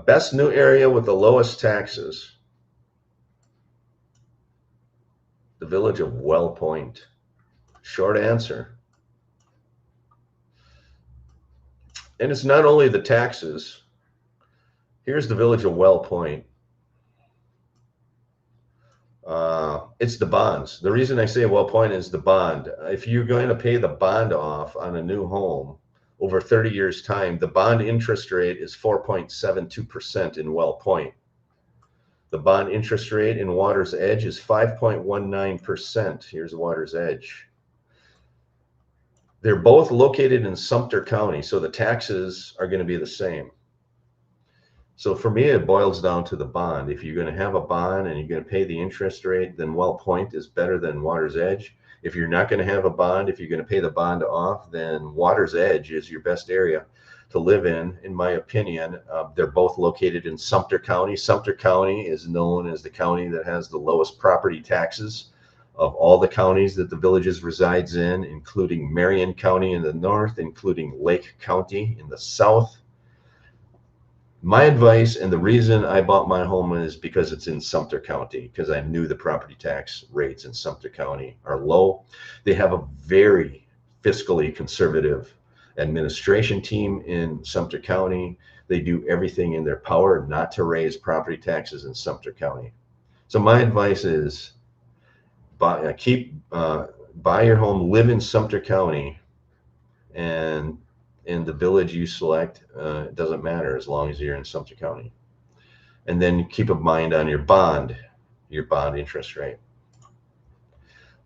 Best new area with the lowest taxes. The village of Well Point. Short answer. And it's not only the taxes. Here's the village of Well Point. It's the bonds. The reason I say Well Point is the bond. If you're going to pay the bond off on a new home over 30 years time, the bond interest rate is 4.72% in Well Point. The bond interest rate in Water's Edge is 5.19%. Here's Water's Edge. They're both located in Sumter County, so the taxes are going to be the same. So for me, it boils down to the bond. If you're going to have a bond and you're going to pay the interest rate, then Well Point is better than Water's Edge. If you're not going to have a bond, if you're going to pay the bond off, then Water's Edge is your best area to live in my opinion. They're both located in Sumter County. Sumter County is known as the county that has the lowest property taxes of all the counties that the villages resides in, including Marion County in the north, including Lake County in the south. My advice, and the reason I bought my home, is because it's in Sumter County, because I knew the property tax rates in Sumter County are low. They have a very fiscally conservative administration team in Sumter County. They do everything in their power not to raise property taxes in Sumter County. So my advice is buy your home, live in Sumter County, and in the village you select, it doesn't matter as long as you're in Sumter County. And then keep in mind on your bond interest rate.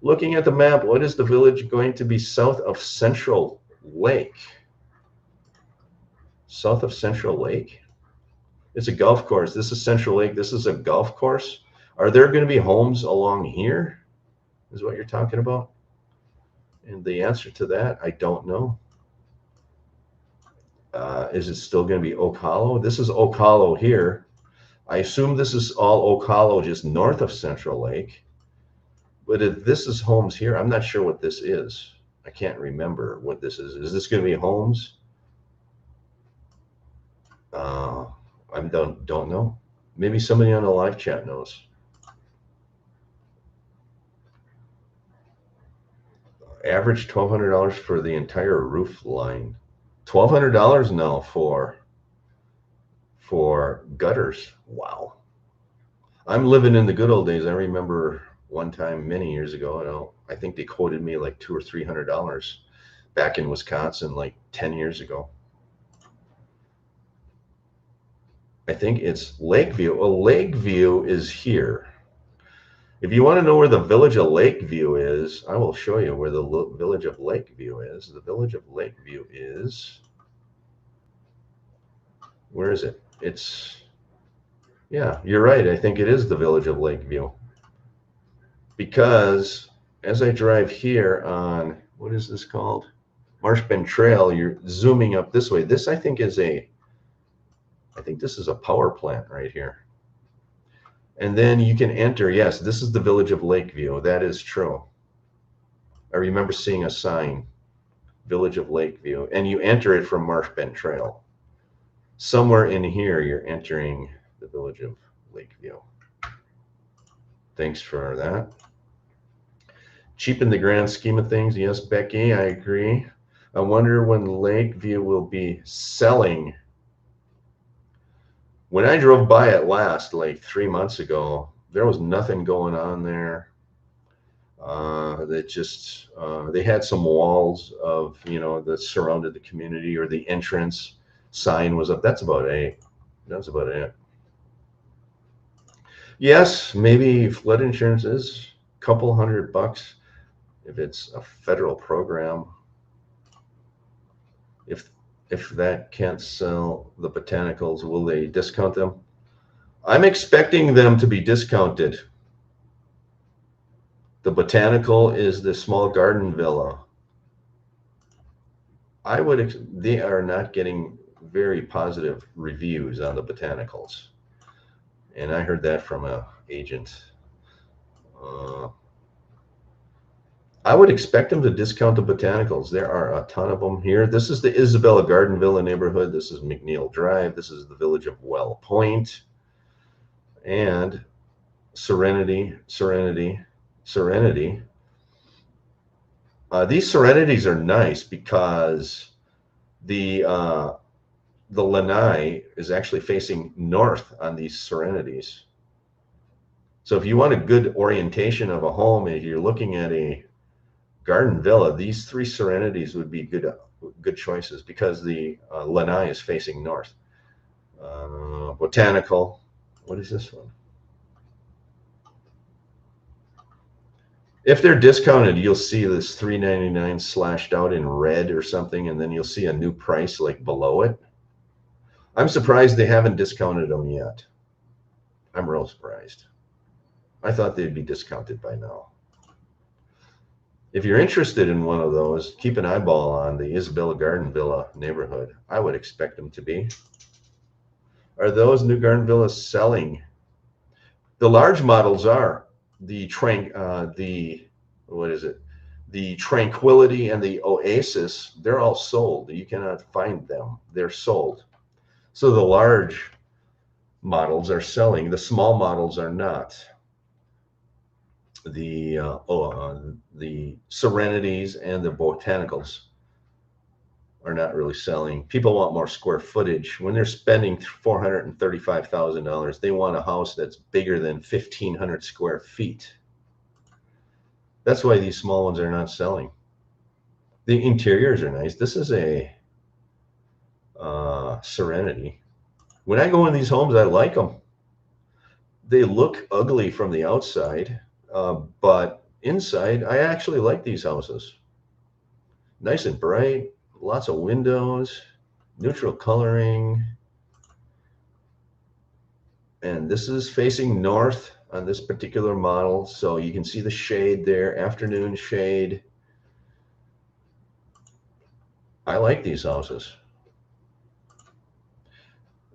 Looking at the map, what is the village going to be south of Central Lake? South of Central Lake? It's a golf course. This is Central Lake. This is a golf course. Are there going to be homes along here? Is what you're talking about? And the answer to that, I don't know. Is it still going to be Oak Hollow? This is Oak Hollow here. I assume this is all Oak Hollow, just north of Central Lake. But if this is homes here, I'm not sure what this is. I can't remember what this is. Is this going to be homes? I don't know. Maybe somebody on the live chat knows. Average $1,200 for the entire roof line. $1,200 now for gutters. Wow. I'm living in the good old days. I remember one time many years ago, I think they quoted me like $200 or $300 back in Wisconsin like 10 years ago. I think it's Lakeview. Well, Lakeview is here. If you want to know where the village of Lakeview is, I will show you where the village of Lakeview is. The village of Lakeview is, where is it? It's, yeah, you're right. I think it is the village of Lakeview. Because as I drive here on, what is this called? Marsh Bend Trail, you're zooming up this way. This, I think, is I think this is a power plant right here. And then you can enter, yes, this is the village of Lakeview. That is true. I remember seeing a sign, village of Lakeview, and you enter it from Marsh Bend Trail. Somewhere in here, you're entering the village of Lakeview. Thanks for that. Cheap in the grand scheme of things. Yes, Becky, I agree. I wonder when Lakeview will be selling. When I drove by it last, like 3 months ago, there was nothing going on there. That just they had some walls of that surrounded the community, or the entrance sign was up. That's about it. That's about it. Yes, maybe flood insurance is a couple $100 if it's a federal program. If that can't sell the botanicals, will they discount them? I'm expecting them to be discounted. The botanical is the small garden villa. They are not getting very positive reviews on the botanicals. And I heard that from a agent. I would expect them to discount the botanicals. There are a ton of them here. This is the Isabella Garden Villa neighborhood. This is McNeil Drive. This is the village of Well Point. And Serenity. These Serenities are nice because the lanai is actually facing north on these Serenities. So if you want a good orientation of a home, if you're looking at a garden villa, these 3 Serenities would be good choices because the lanai is facing north. Botanical. What is this one? If they're discounted, you'll see this $399 slashed out in red or something, and then you'll see a new price like below it. I'm surprised they haven't discounted them yet. I'm real surprised. I thought they'd be discounted by now. If you're interested in one of those, keep an eyeball on the Isabella Garden Villa neighborhood. I would expect them to be. Are those new garden villas selling? The large models are. The Tranquility and the Oasis, they're all sold. You cannot find them. They're sold. So the large models are selling. The small models are not. The Serenities and the Botanicals are not really selling. People want more square footage. When they're spending $435,000, they want a house that's bigger than 1,500 square feet. That's why these small ones are not selling. The interiors are nice. This is a Serenity. When I go in these homes, I like them. They look ugly from the outside, but inside, I actually like these houses. Nice and bright, lots of windows, neutral coloring. And this is facing north on this particular model, so you can see the shade there, afternoon shade. I like these houses.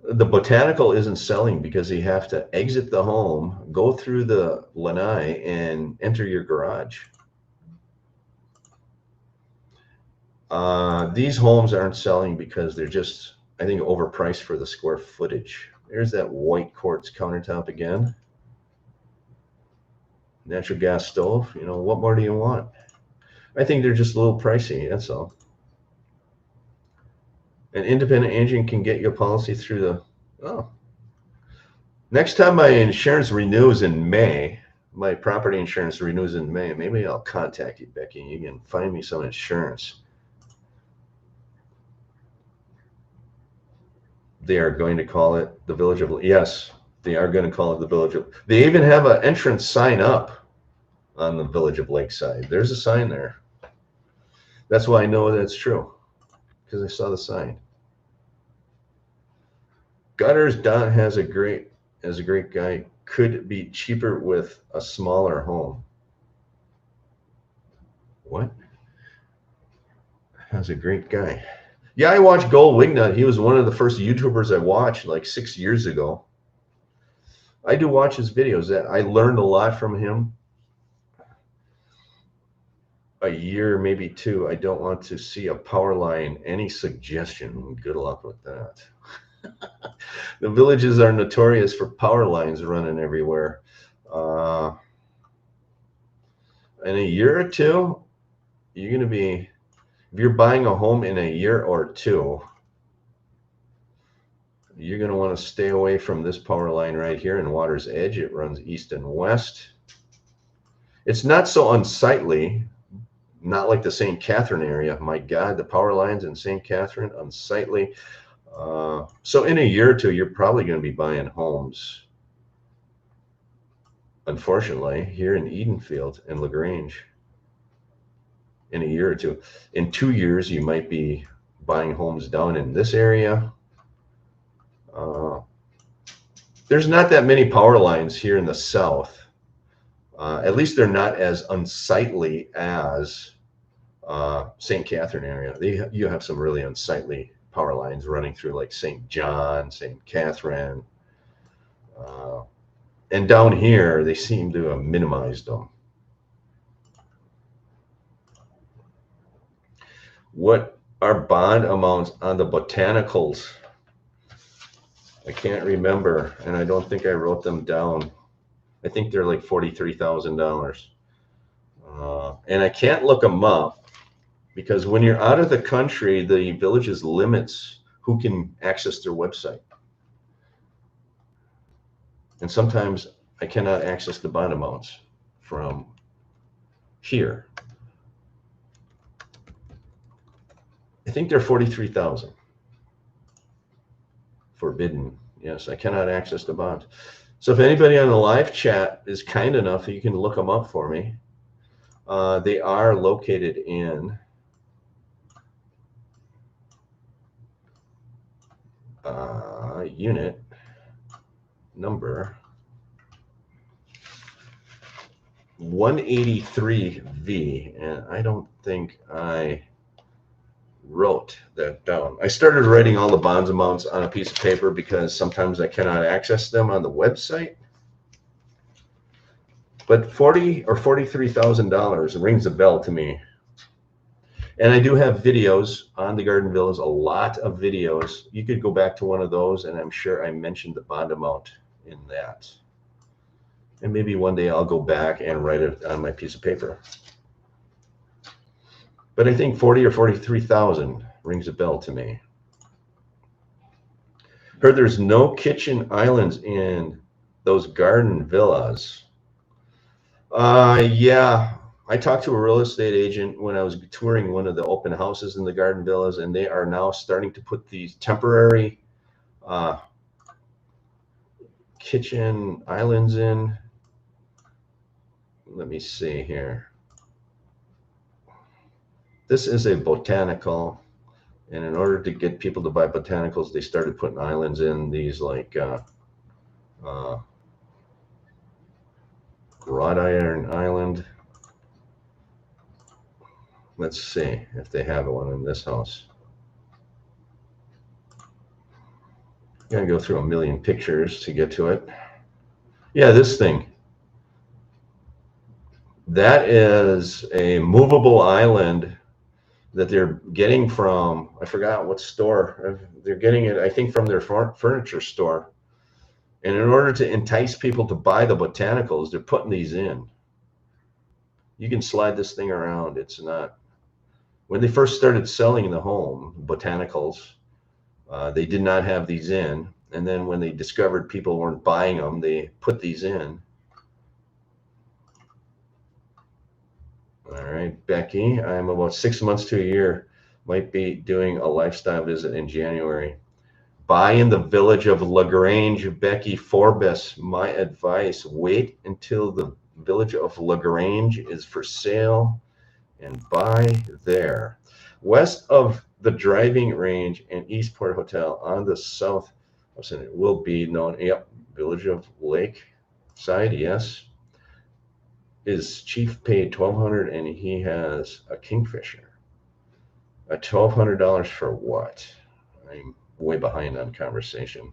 The Botanical isn't selling because you have to exit the home, go through the lanai, and enter your garage. These homes aren't selling because they're just, I think, overpriced for the square footage. There's that white quartz countertop again. Natural gas stove. What more do you want? I think they're just a little pricey, that's all. An independent agent can get your policy through the, next time my insurance renews in May, my property insurance renews in May, maybe I'll contact you, Becky. You can find me some insurance. They are going to call it the Village of, yes, they are going to call it the Village of, they even have an entrance sign up on the Village of Lakeside. There's a sign there. That's why I know that's true, because I saw the sign. Gutters, Don has a great guy. Could be cheaper with a smaller home. What? Has a great guy. Yeah, I watched Gold Wingnut. He was one of the first YouTubers I watched like 6 years ago. I do watch his videos. That I learned a lot from him. A year, maybe 2. I don't want to see a power line. Any suggestion? Good luck with that. The villages are notorious for power lines running everywhere. In a year or 2, you're going to be, if you're buying a home in a year or 2, You're going to want to stay away from this power line right here in Water's Edge. It runs east and west. It's not so unsightly, not like the St. Catherine area. My God, the power lines in St. Catherine, unsightly. So in a year or two, you're probably going to be buying homes, unfortunately, here in Edenfield and LaGrange in a year or two. In 2 years, you might be buying homes down in this area. There's not that many power lines here in the south. At least they're not as unsightly as St. Catherine area. You have some really unsightly power lines running through like St. John, St. Catherine. And down here, they seem to have minimized them. What are bond amounts on the botanicals? I can't remember, and I don't think I wrote them down. I think they're like $43,000. And I can't look them up because when you're out of the country, the villages limits who can access their website. And sometimes I cannot access the bond amounts from here. I think they're 43,000. Forbidden. Yes, I cannot access the bonds. So if anybody on the live chat is kind enough, you can look them up for me. They are located in unit number 183V, and I don't think I wrote that down. I started writing all the bonds amounts on a piece of paper because sometimes I cannot access them on the website. But $40,000 or $43,000 rings a bell to me. And I do have videos on the Garden Villas, a lot of videos. You could go back to one of those, and I'm sure I mentioned the bond amount in that. And maybe one day I'll go back and write it on my piece of paper. But I think 40 or 43,000 rings a bell to me. Heard there's no kitchen islands in those garden villas. Yeah, I talked to a real estate agent when I was touring one of the open houses in the garden villas, and they are now starting to put these temporary kitchen islands in. Let me see here. This is a botanical, and in order to get people to buy botanicals, they started putting islands in these like wrought iron island. Let's see if they have one in this house. I'm gonna go through a million pictures to get to it. Yeah, this thing. That is a movable island that they're getting from, I forgot what store. They're getting it, I think, from their furniture store. And in order to entice people to buy the botanicals, they're putting these in. You can slide this thing around. It's not. When they first started selling the home botanicals, they did not have these in. And then when they discovered people weren't buying them, they put these in. All right, Becky, I'm about 6 months to a year. Might be doing a lifestyle visit in January. Buy in the village of LaGrange, Becky Forbes. My advice, wait until the village of LaGrange is for sale and buy there. West of the driving range and Eastport Hotel on the south, it will be known, yep, village of Lakeside, yes. His chief paid $1,200 and he has a Kingfisher. A $1,200 for what? I'm way behind on conversation.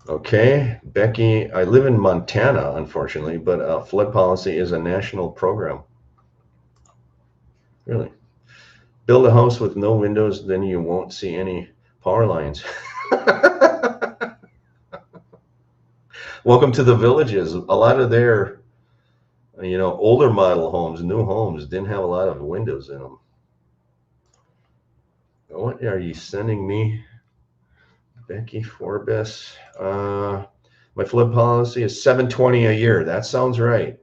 Okay, Becky, I live in Montana, unfortunately, but a flood policy is a national program. Really? Build a house with no windows, then you won't see any power lines. Welcome to the villages. A lot of their, older model homes, new homes, didn't have a lot of windows in them. What are you sending me? Becky Forbes. My flood policy is $720 a year. That sounds right.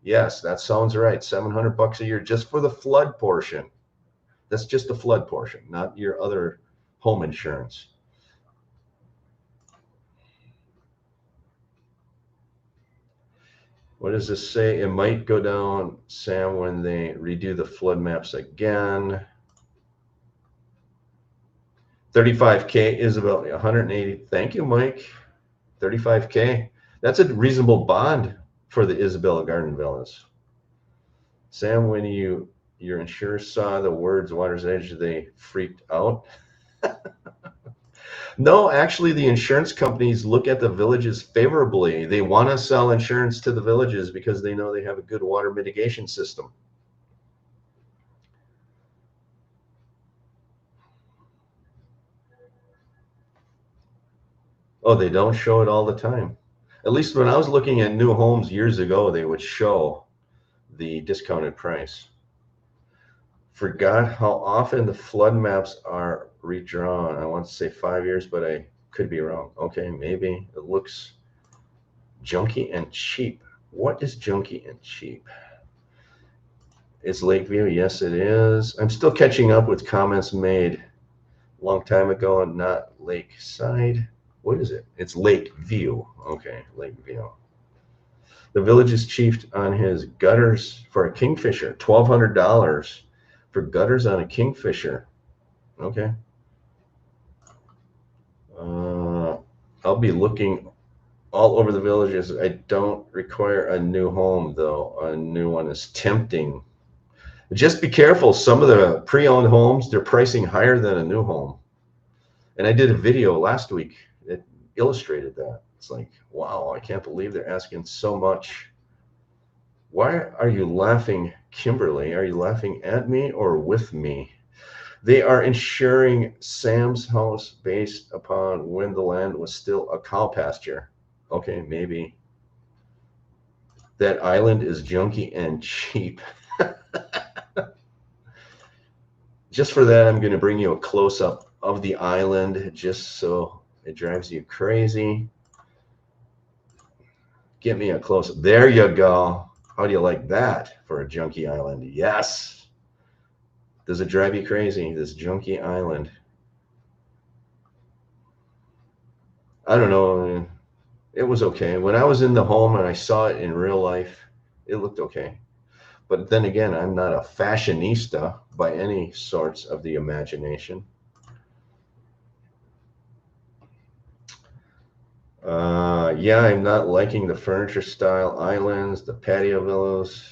Yes, that sounds right. $700 a year just for the flood portion. That's just the flood portion, not your other home insurance. What does this say? It might go down, Sam, when they redo the flood maps again. 35K, Isabel, 180. Thank you, Mike. 35K. That's a reasonable bond for the Isabella Garden Villas. Sam, when your insurer saw the words Water's Edge, they freaked out. No, actually, the insurance companies look at the villages favorably. They want to sell insurance to the villages because they know they have a good water mitigation system. Oh, they don't show it all the time. At least when I was looking at new homes years ago, they would show the discounted price. Forgot how often the flood maps are redrawn. I want to say 5 years, but I could be wrong. Okay, maybe it looks junky and cheap. What is junky and cheap? It's Lakeview. Yes, it is. I'm still catching up with comments made a long time ago and not Lakeside. What is it? It's Lakeview. Okay, Lakeview. The village's chief on his gutters for a kingfisher. $1,200 for gutters on a kingfisher. Okay. I'll be looking all over the villages. I don't require a new home, though. A new one is tempting. Just be careful. Some of the pre-owned homes, they're pricing higher than a new home. And I did a video last week that illustrated that. It's like, wow, I can't believe they're asking so much. Why are you laughing, Kimberly? Are you laughing at me or with me? They are insuring Sam's house based upon when the land was still a cow pasture. Okay, maybe. That island is junky and cheap. Just for that, I'm going to bring you a close-up of the island just so it drives you crazy. Get me a close-up. There you go. How do you like that for a junky island? Yes. Does it drive you crazy, this junky island? I don't know. It was okay. When I was in the home and I saw it in real life, it looked okay. But then again, I'm not a fashionista by any sorts of the imagination. Yeah, I'm not liking the furniture style islands, the patio villas.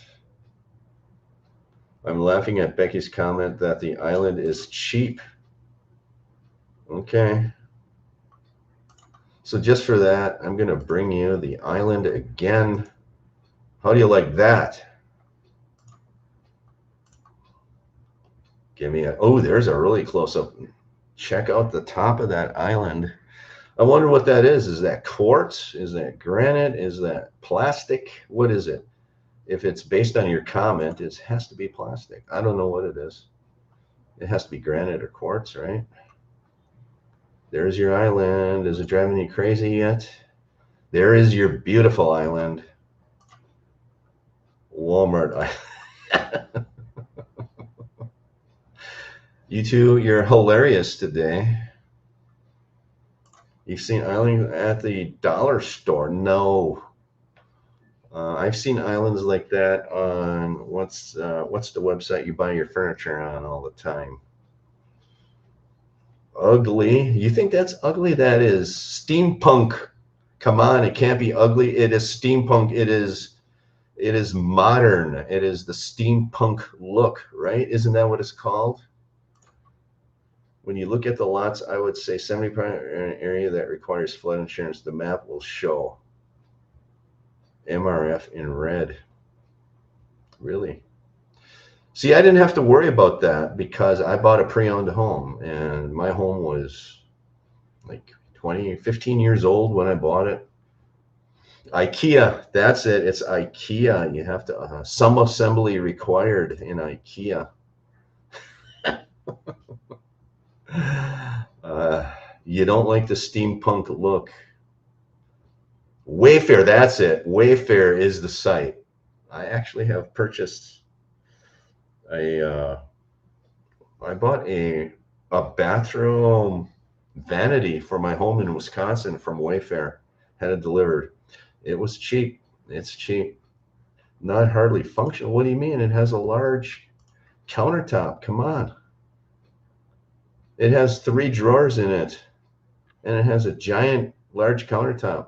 I'm laughing at Becky's comment that the island is cheap. Okay. So just for that, I'm going to bring you the island again. How do you like that? Give me a, oh, there's a really close up. Check out the top of that island. I wonder what that is. Is that quartz? Is that granite? Is that plastic? What is it? If it's based on your comment, it has to be plastic. I don't know what it is. It has to be granite or quartz, right? There's your island. Is it driving you crazy yet? There is your beautiful island. Walmart. You two, you're hilarious today. You've seen islands at the dollar store? No. I've seen islands like that on what's the website you buy your furniture on all the time? Ugly. You think that's ugly? That is steampunk. Come on, it can't be ugly. It is steampunk. It is modern. It is the steampunk look, right? Isn't that what it's called? When you look at the lots, I would say 70% area that requires flood insurance, the map will show MRF in red. Really? See, I didn't have to worry about that because I bought a pre-owned home and my home was like 15 years old when I bought it. IKEA, that's it. It's IKEA. You have to, some assembly required in IKEA. You don't like the steampunk look. Wayfair, that's it. Wayfair is the site. I actually have purchased a I bought a bathroom vanity for my home in Wisconsin from Wayfair. Had it delivered. It was cheap. It's cheap. Not hardly functional. What do you mean? It has a large countertop. Come on. It has 3 drawers in it, and it has a giant, large countertop.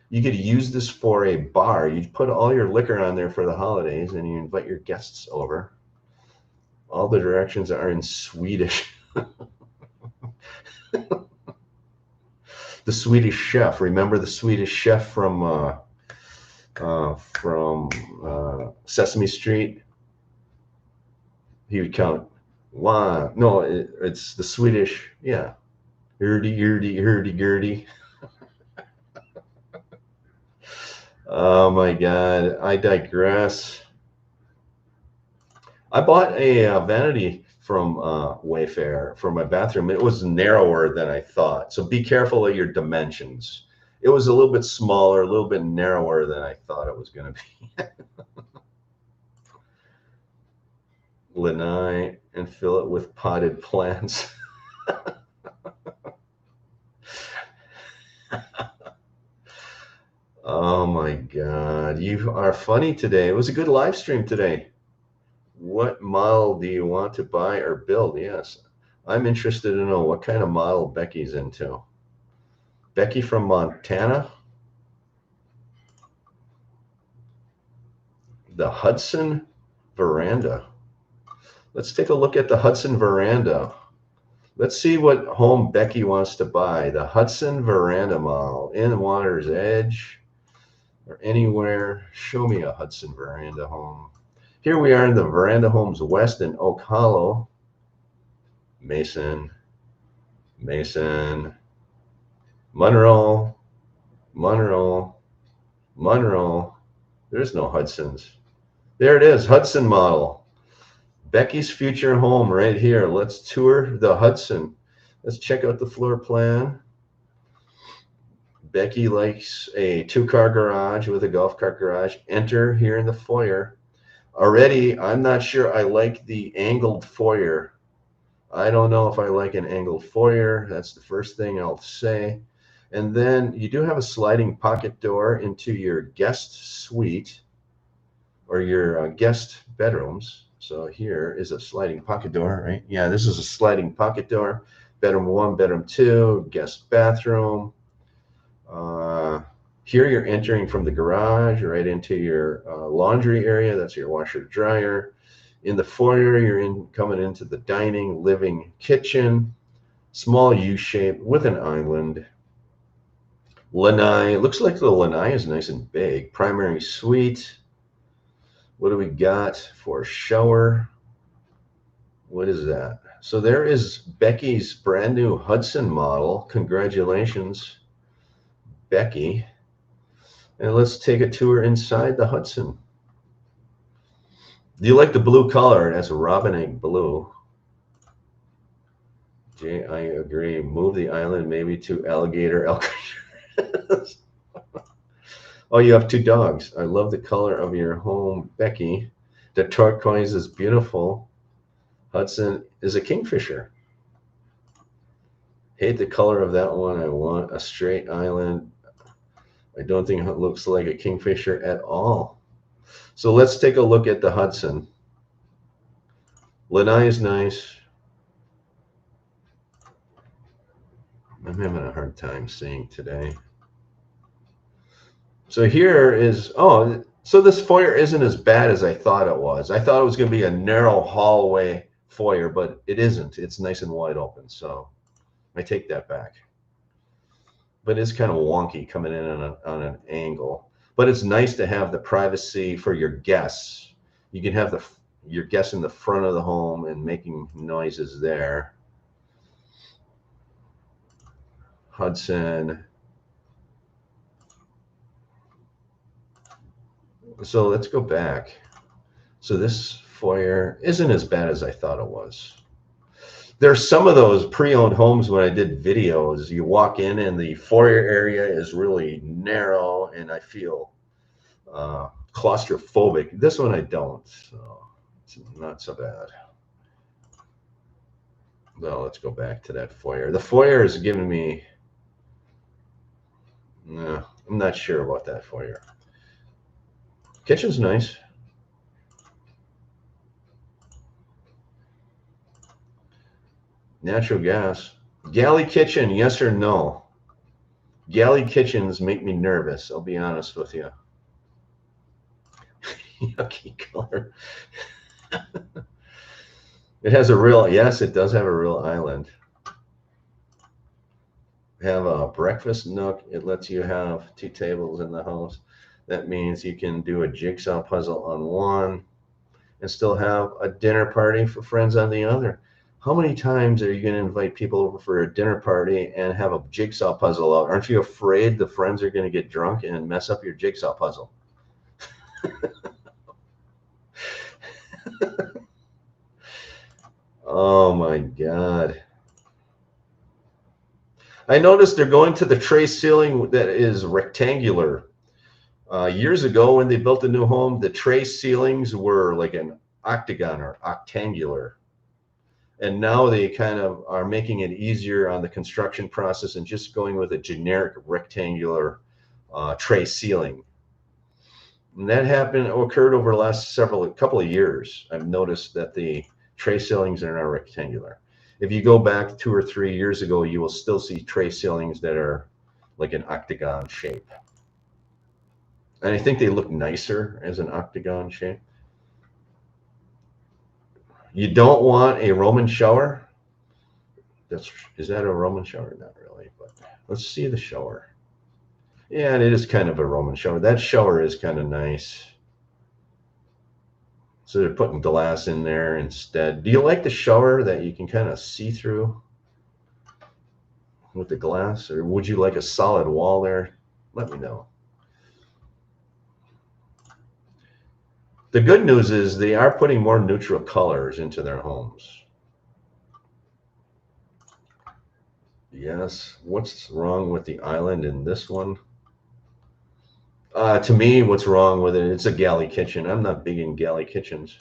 You could use this for a bar. You put all your liquor on there for the holidays, and you invite your guests over. All the directions are in Swedish. The Swedish Chef. Remember the Swedish Chef from Sesame Street? He would count 1. No, it's the Swedish. Yeah, hurdy-gurdy. Oh my God, I digress. I bought a vanity from Wayfair for my bathroom. It was narrower than I thought, so be careful of your dimensions. It was a little bit smaller, a little bit narrower than I thought it was going to be. Lanai, and fill it with potted plants. Oh my God, you are funny today. It was a good live stream today. What model do you want to buy or build? Yes, I'm interested to know what kind of model Becky's into. Becky from Montana. The Hudson Veranda. Let's take a look at the Hudson Veranda. Let's see what home Becky wants to buy. The Hudson Veranda model in Water's Edge or anywhere. Show me a Hudson Veranda home. Here we are in the Veranda Homes West in Oak Hollow. Mason, Monroe. There's no Hudsons. There it is, Hudson model. Becky's future home right here. Let's tour the Hudson. Let's check out the floor plan. Becky likes a 2-car garage with a golf cart garage. Enter here in the foyer. Already, I'm not sure I like the angled foyer. I don't know if I like an angled foyer. That's the first thing I'll say. And then you do have a sliding pocket door into your guest suite or your guest bedrooms. So here is a sliding pocket door, right? Yeah, this is a sliding pocket door. Bedroom 1, bedroom 2, guest bathroom. Here you're entering from the garage right into your laundry area. That's your washer dryer. In the foyer, you're coming into the dining, living, kitchen. Small U-shape with an island. Lanai. Looks like the lanai is nice and big. Primary suite. What do we got for shower? What is that? So there is Becky's brand new Hudson model. Congratulations, Becky. And let's take a tour inside the Hudson. Do you like the blue color? That's robin egg blue. Jay, I agree. Move the island maybe to alligator Alcatraz. Oh, you have 2 dogs. I love the color of your home, Becky. The turquoise is beautiful. Hudson is a kingfisher. Hate the color of that one. I want a straight island. I don't think it looks like a kingfisher at all. So let's take a look at the Hudson. Lanai is nice. I'm having a hard time seeing today. So here is, oh, so this foyer isn't as bad as I thought it was. I thought it was going to be a narrow hallway foyer, but it isn't. It's nice and wide open. So I take that back. But it's kind of wonky coming in on an angle. But it's nice to have the privacy for your guests. You can have your guests in the front of the home and making noises there. Hudson. So let's go back. So this foyer isn't as bad as I thought it was. There's some of those pre-owned homes when I did videos, you walk in and the foyer area is really narrow and I feel claustrophobic. This one I don't, so it's not so bad. Well, let's go back to that foyer. The foyer is giving me, no, I'm not sure about that foyer. Kitchen's nice. Natural gas. Galley kitchen, yes or no? Galley kitchens make me nervous, I'll be honest with you. Yucky color. It has a real, yes, it does have a real island. Have a breakfast nook. It lets you have 2 tables in the house. That means you can do a jigsaw puzzle on one and still have a dinner party for friends on the other. How many times are you going to invite people over for a dinner party and have a jigsaw puzzle out? Aren't you afraid the friends are going to get drunk and mess up your jigsaw puzzle? Oh my God. I noticed they're going to the tray ceiling that is rectangular. Years ago, when they built a new home, the tray ceilings were like an octagon or octangular. And now they kind of are making it easier on the construction process and just going with a generic rectangular tray ceiling. And that occurred over the last couple of years. I've noticed that the tray ceilings are now rectangular. If you go back 2 or 3 years ago, you will still see tray ceilings that are like an octagon shape. And I think they look nicer as an octagon shape. You don't want a Roman shower. Is that a Roman shower? Not really, but let's see the shower. Yeah, and it is kind of a Roman shower. That shower is kind of nice. So they're putting glass in there instead. Do you like the shower that you can kind of see through with the glass, or would you like a solid wall there? Let me know. The good news is they are putting more neutral colors into their homes. Yes. What's wrong with the island in this one? To me, what's wrong with it? It's a galley kitchen. I'm not big in galley kitchens.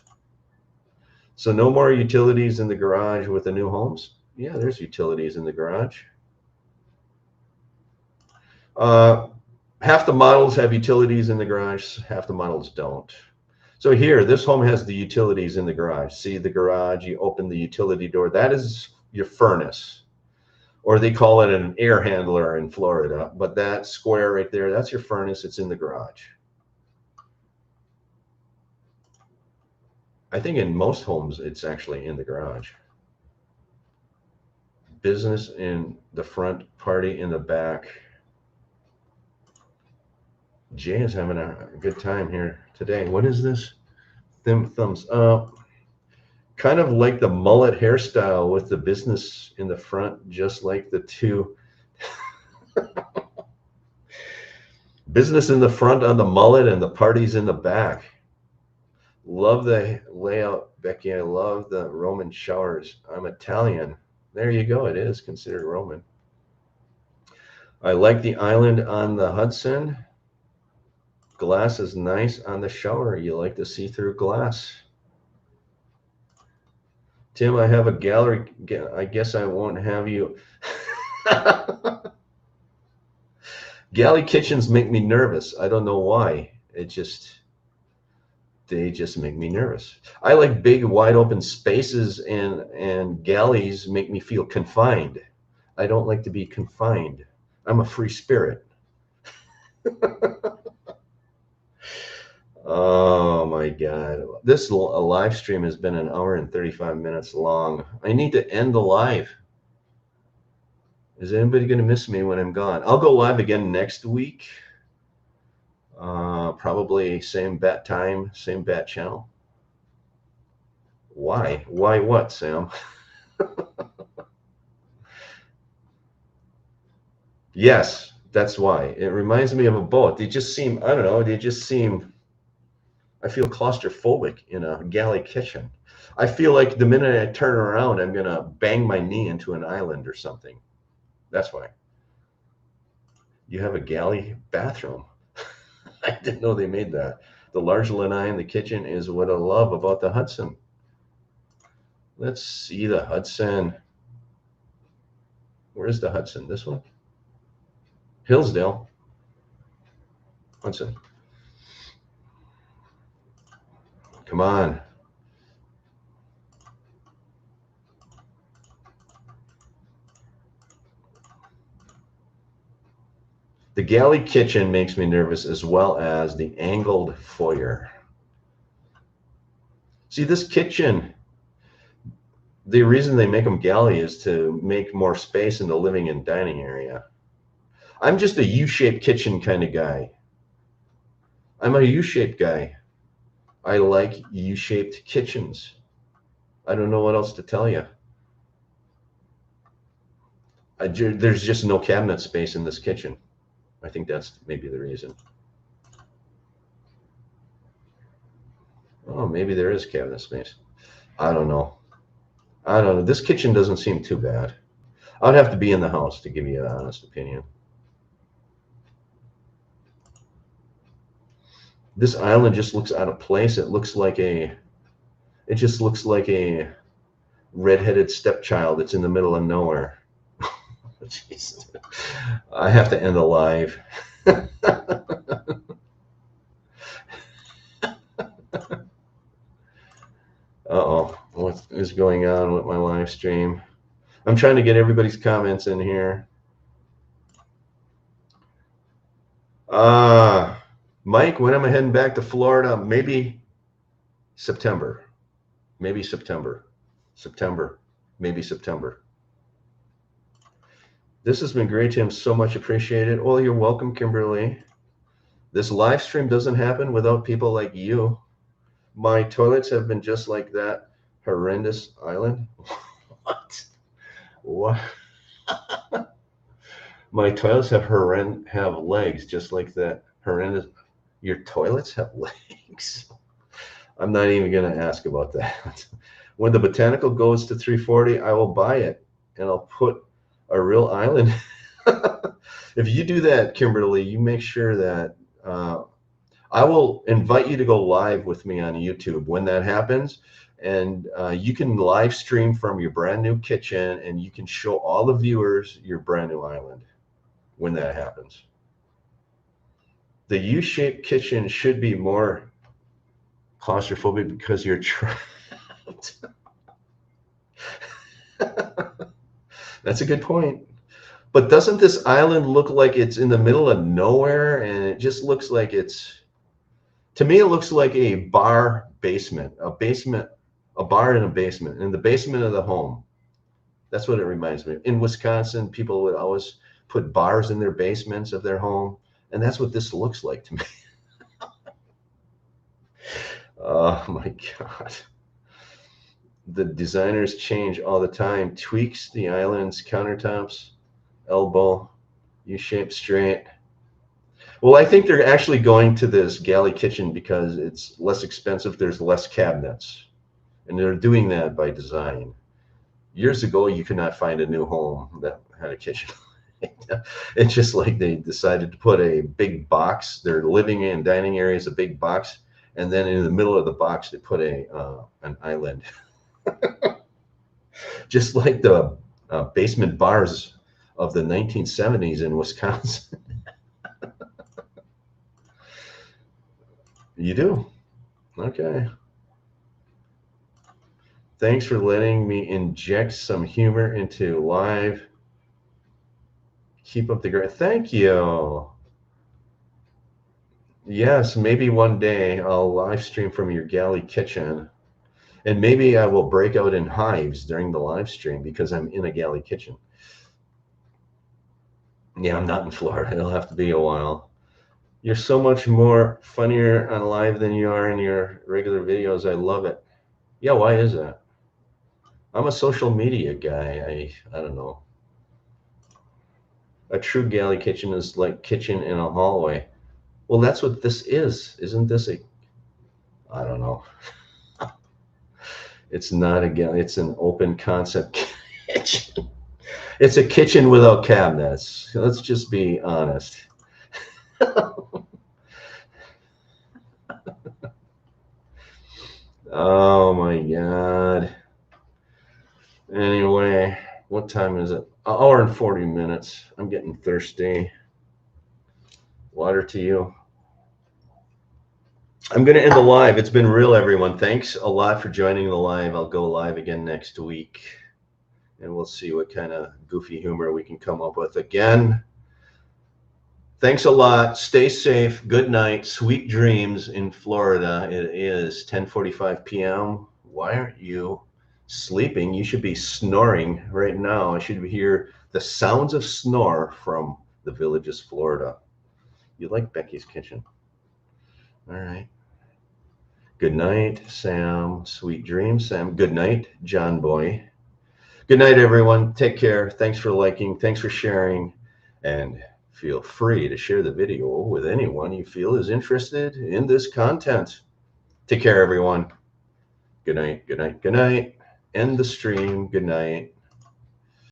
So no more utilities in the garage with the new homes? Yeah, there's utilities in the garage. Half the models have utilities in the garage, half the models don't. So here, this home has the utilities in the garage. See the garage, you open the utility door. That is your furnace. Or they call it an air handler in Florida. But that square right there, that's your furnace. It's in the garage. I think in most homes, it's actually in the garage. Business in the front, party in the back. Jay is having a good time here today. What is this? Thumbs up. Kind of like the mullet hairstyle with the business in the front, just like the two. Business in the front on the mullet and the parties in the back. Love the layout, Becky. I love the Roman showers. I'm Italian. There you go. It is considered Roman. I like the island on the Hudson. Glass is nice on the shower. You like the see-through glass. Tim, I have a gallery. I guess I won't have you. Galley kitchens make me nervous. I don't know why. They just make me nervous. I like big, wide open spaces, and galleys make me feel confined. I don't like to be confined. I'm a free spirit. Oh my God. This live stream has been 1 hour and 35 minutes long. I need to end the live. Is anybody going to miss me when I'm gone? I'll go live again next week. Probably same bat time, same bat channel. Why? Why what, Sam? Yes, that's why. It reminds me of a boat. They just seem, I don't know, I feel claustrophobic in a galley kitchen. I feel like the minute I turn around, I'm going to bang my knee into an island or something. That's why. You have a galley bathroom. I didn't know they made that. The large lanai in the kitchen is what I love about the Hudson. Let's see the Hudson. Where is the Hudson? This one? Hillsdale. Hudson. Come on. The galley kitchen makes me nervous, as well as the angled foyer. See, this kitchen, the reason they make them galley is to make more space in the living and dining area. I'm just a U-shaped kitchen kind of guy. I'm a U-shaped guy. I like U-shaped kitchens. I don't know what else to tell you. There's just no cabinet space in this kitchen. I think that's maybe the reason. Oh, maybe there is cabinet space. I don't know. I don't know. This kitchen doesn't seem too bad. I'd have to be in the house to give you an honest opinion. This island just looks out of place. It just looks like a redheaded stepchild that's in the middle of nowhere. Jeez. I have to end the live. Uh-oh, what is going on with my live stream? I'm trying to get everybody's comments in here. Mike, when am I heading back to Florida? Maybe September. Maybe September. September. Maybe September. This has been great, Tim. So much appreciated. Well, you're welcome, Kimberly. This live stream doesn't happen without people like you. My toilets have been just like that horrendous island. What? My toilets have legs just like that horrendous. Your toilets have legs? I'm not even going to ask about that. When the botanical goes to 340, I will buy it and I'll put a real island. If you do that, Kimberly, you make sure that I will invite you to go live with me on YouTube when that happens. And you can live stream from your brand new kitchen and you can show all the viewers your brand new island when that happens. The U-shaped kitchen should be more claustrophobic because you're trapped. That's a good point. But doesn't this island look like it's in the middle of nowhere? And it just looks like to me, it looks like a bar basement, a bar in a basement, in the basement of the home. That's what it reminds me of. In Wisconsin, people would always put bars in their basements of their home. And that's what this looks like to me. Oh my God. The designers change all the time. Tweaks the island's countertops, elbow, U-shaped straight. Well, I think they're actually going to this galley kitchen because it's less expensive. There's less cabinets. And they're doing that by design. Years ago, you could not find a new home that had a kitchen. It's just like they decided to put a big box. Their living and dining area is a big box. And then in the middle of the box, they put an island. Just like the basement bars of the 1970s in Wisconsin. You do? Okay. Thanks for letting me inject some humor into live. Keep up the great. Thank you. Yes, maybe one day I'll live stream from your galley kitchen. And maybe I will break out in hives during the live stream because I'm in a galley kitchen. Yeah, I'm not in Florida. It'll have to be a while. You're so much more funnier on live than you are in your regular videos. I love it. Yeah, why is that? I'm a social media guy. I don't know. A true galley kitchen is like kitchen in a hallway. Well, that's what this is. Isn't this I don't know. It's not again. It's an open concept kitchen. It's a kitchen without cabinets. Let's just be honest. Oh my God. Anyway, what time is it? An hour and 40 minutes. I'm getting thirsty. Water to you. I'm going to end the live. It's been real, everyone. Thanks a lot for joining the live. I'll go live again next week, and we'll see what kind of goofy humor we can come up with again. Thanks a lot. Stay safe. Good night. Sweet dreams in Florida. It is 10:45 p.m. Why aren't you sleeping? You should be snoring right now. I should hear the sounds of snore from the Villages, Florida. You like Becky's Kitchen. All right. Good night, Sam. Sweet dreams, Sam. Good night, John Boy. Good night, everyone. Take care. Thanks for liking. Thanks for sharing. And feel free to share the video with anyone you feel is interested in this content. Take care, everyone. Good night. Good night. Good night. End the stream. Good night.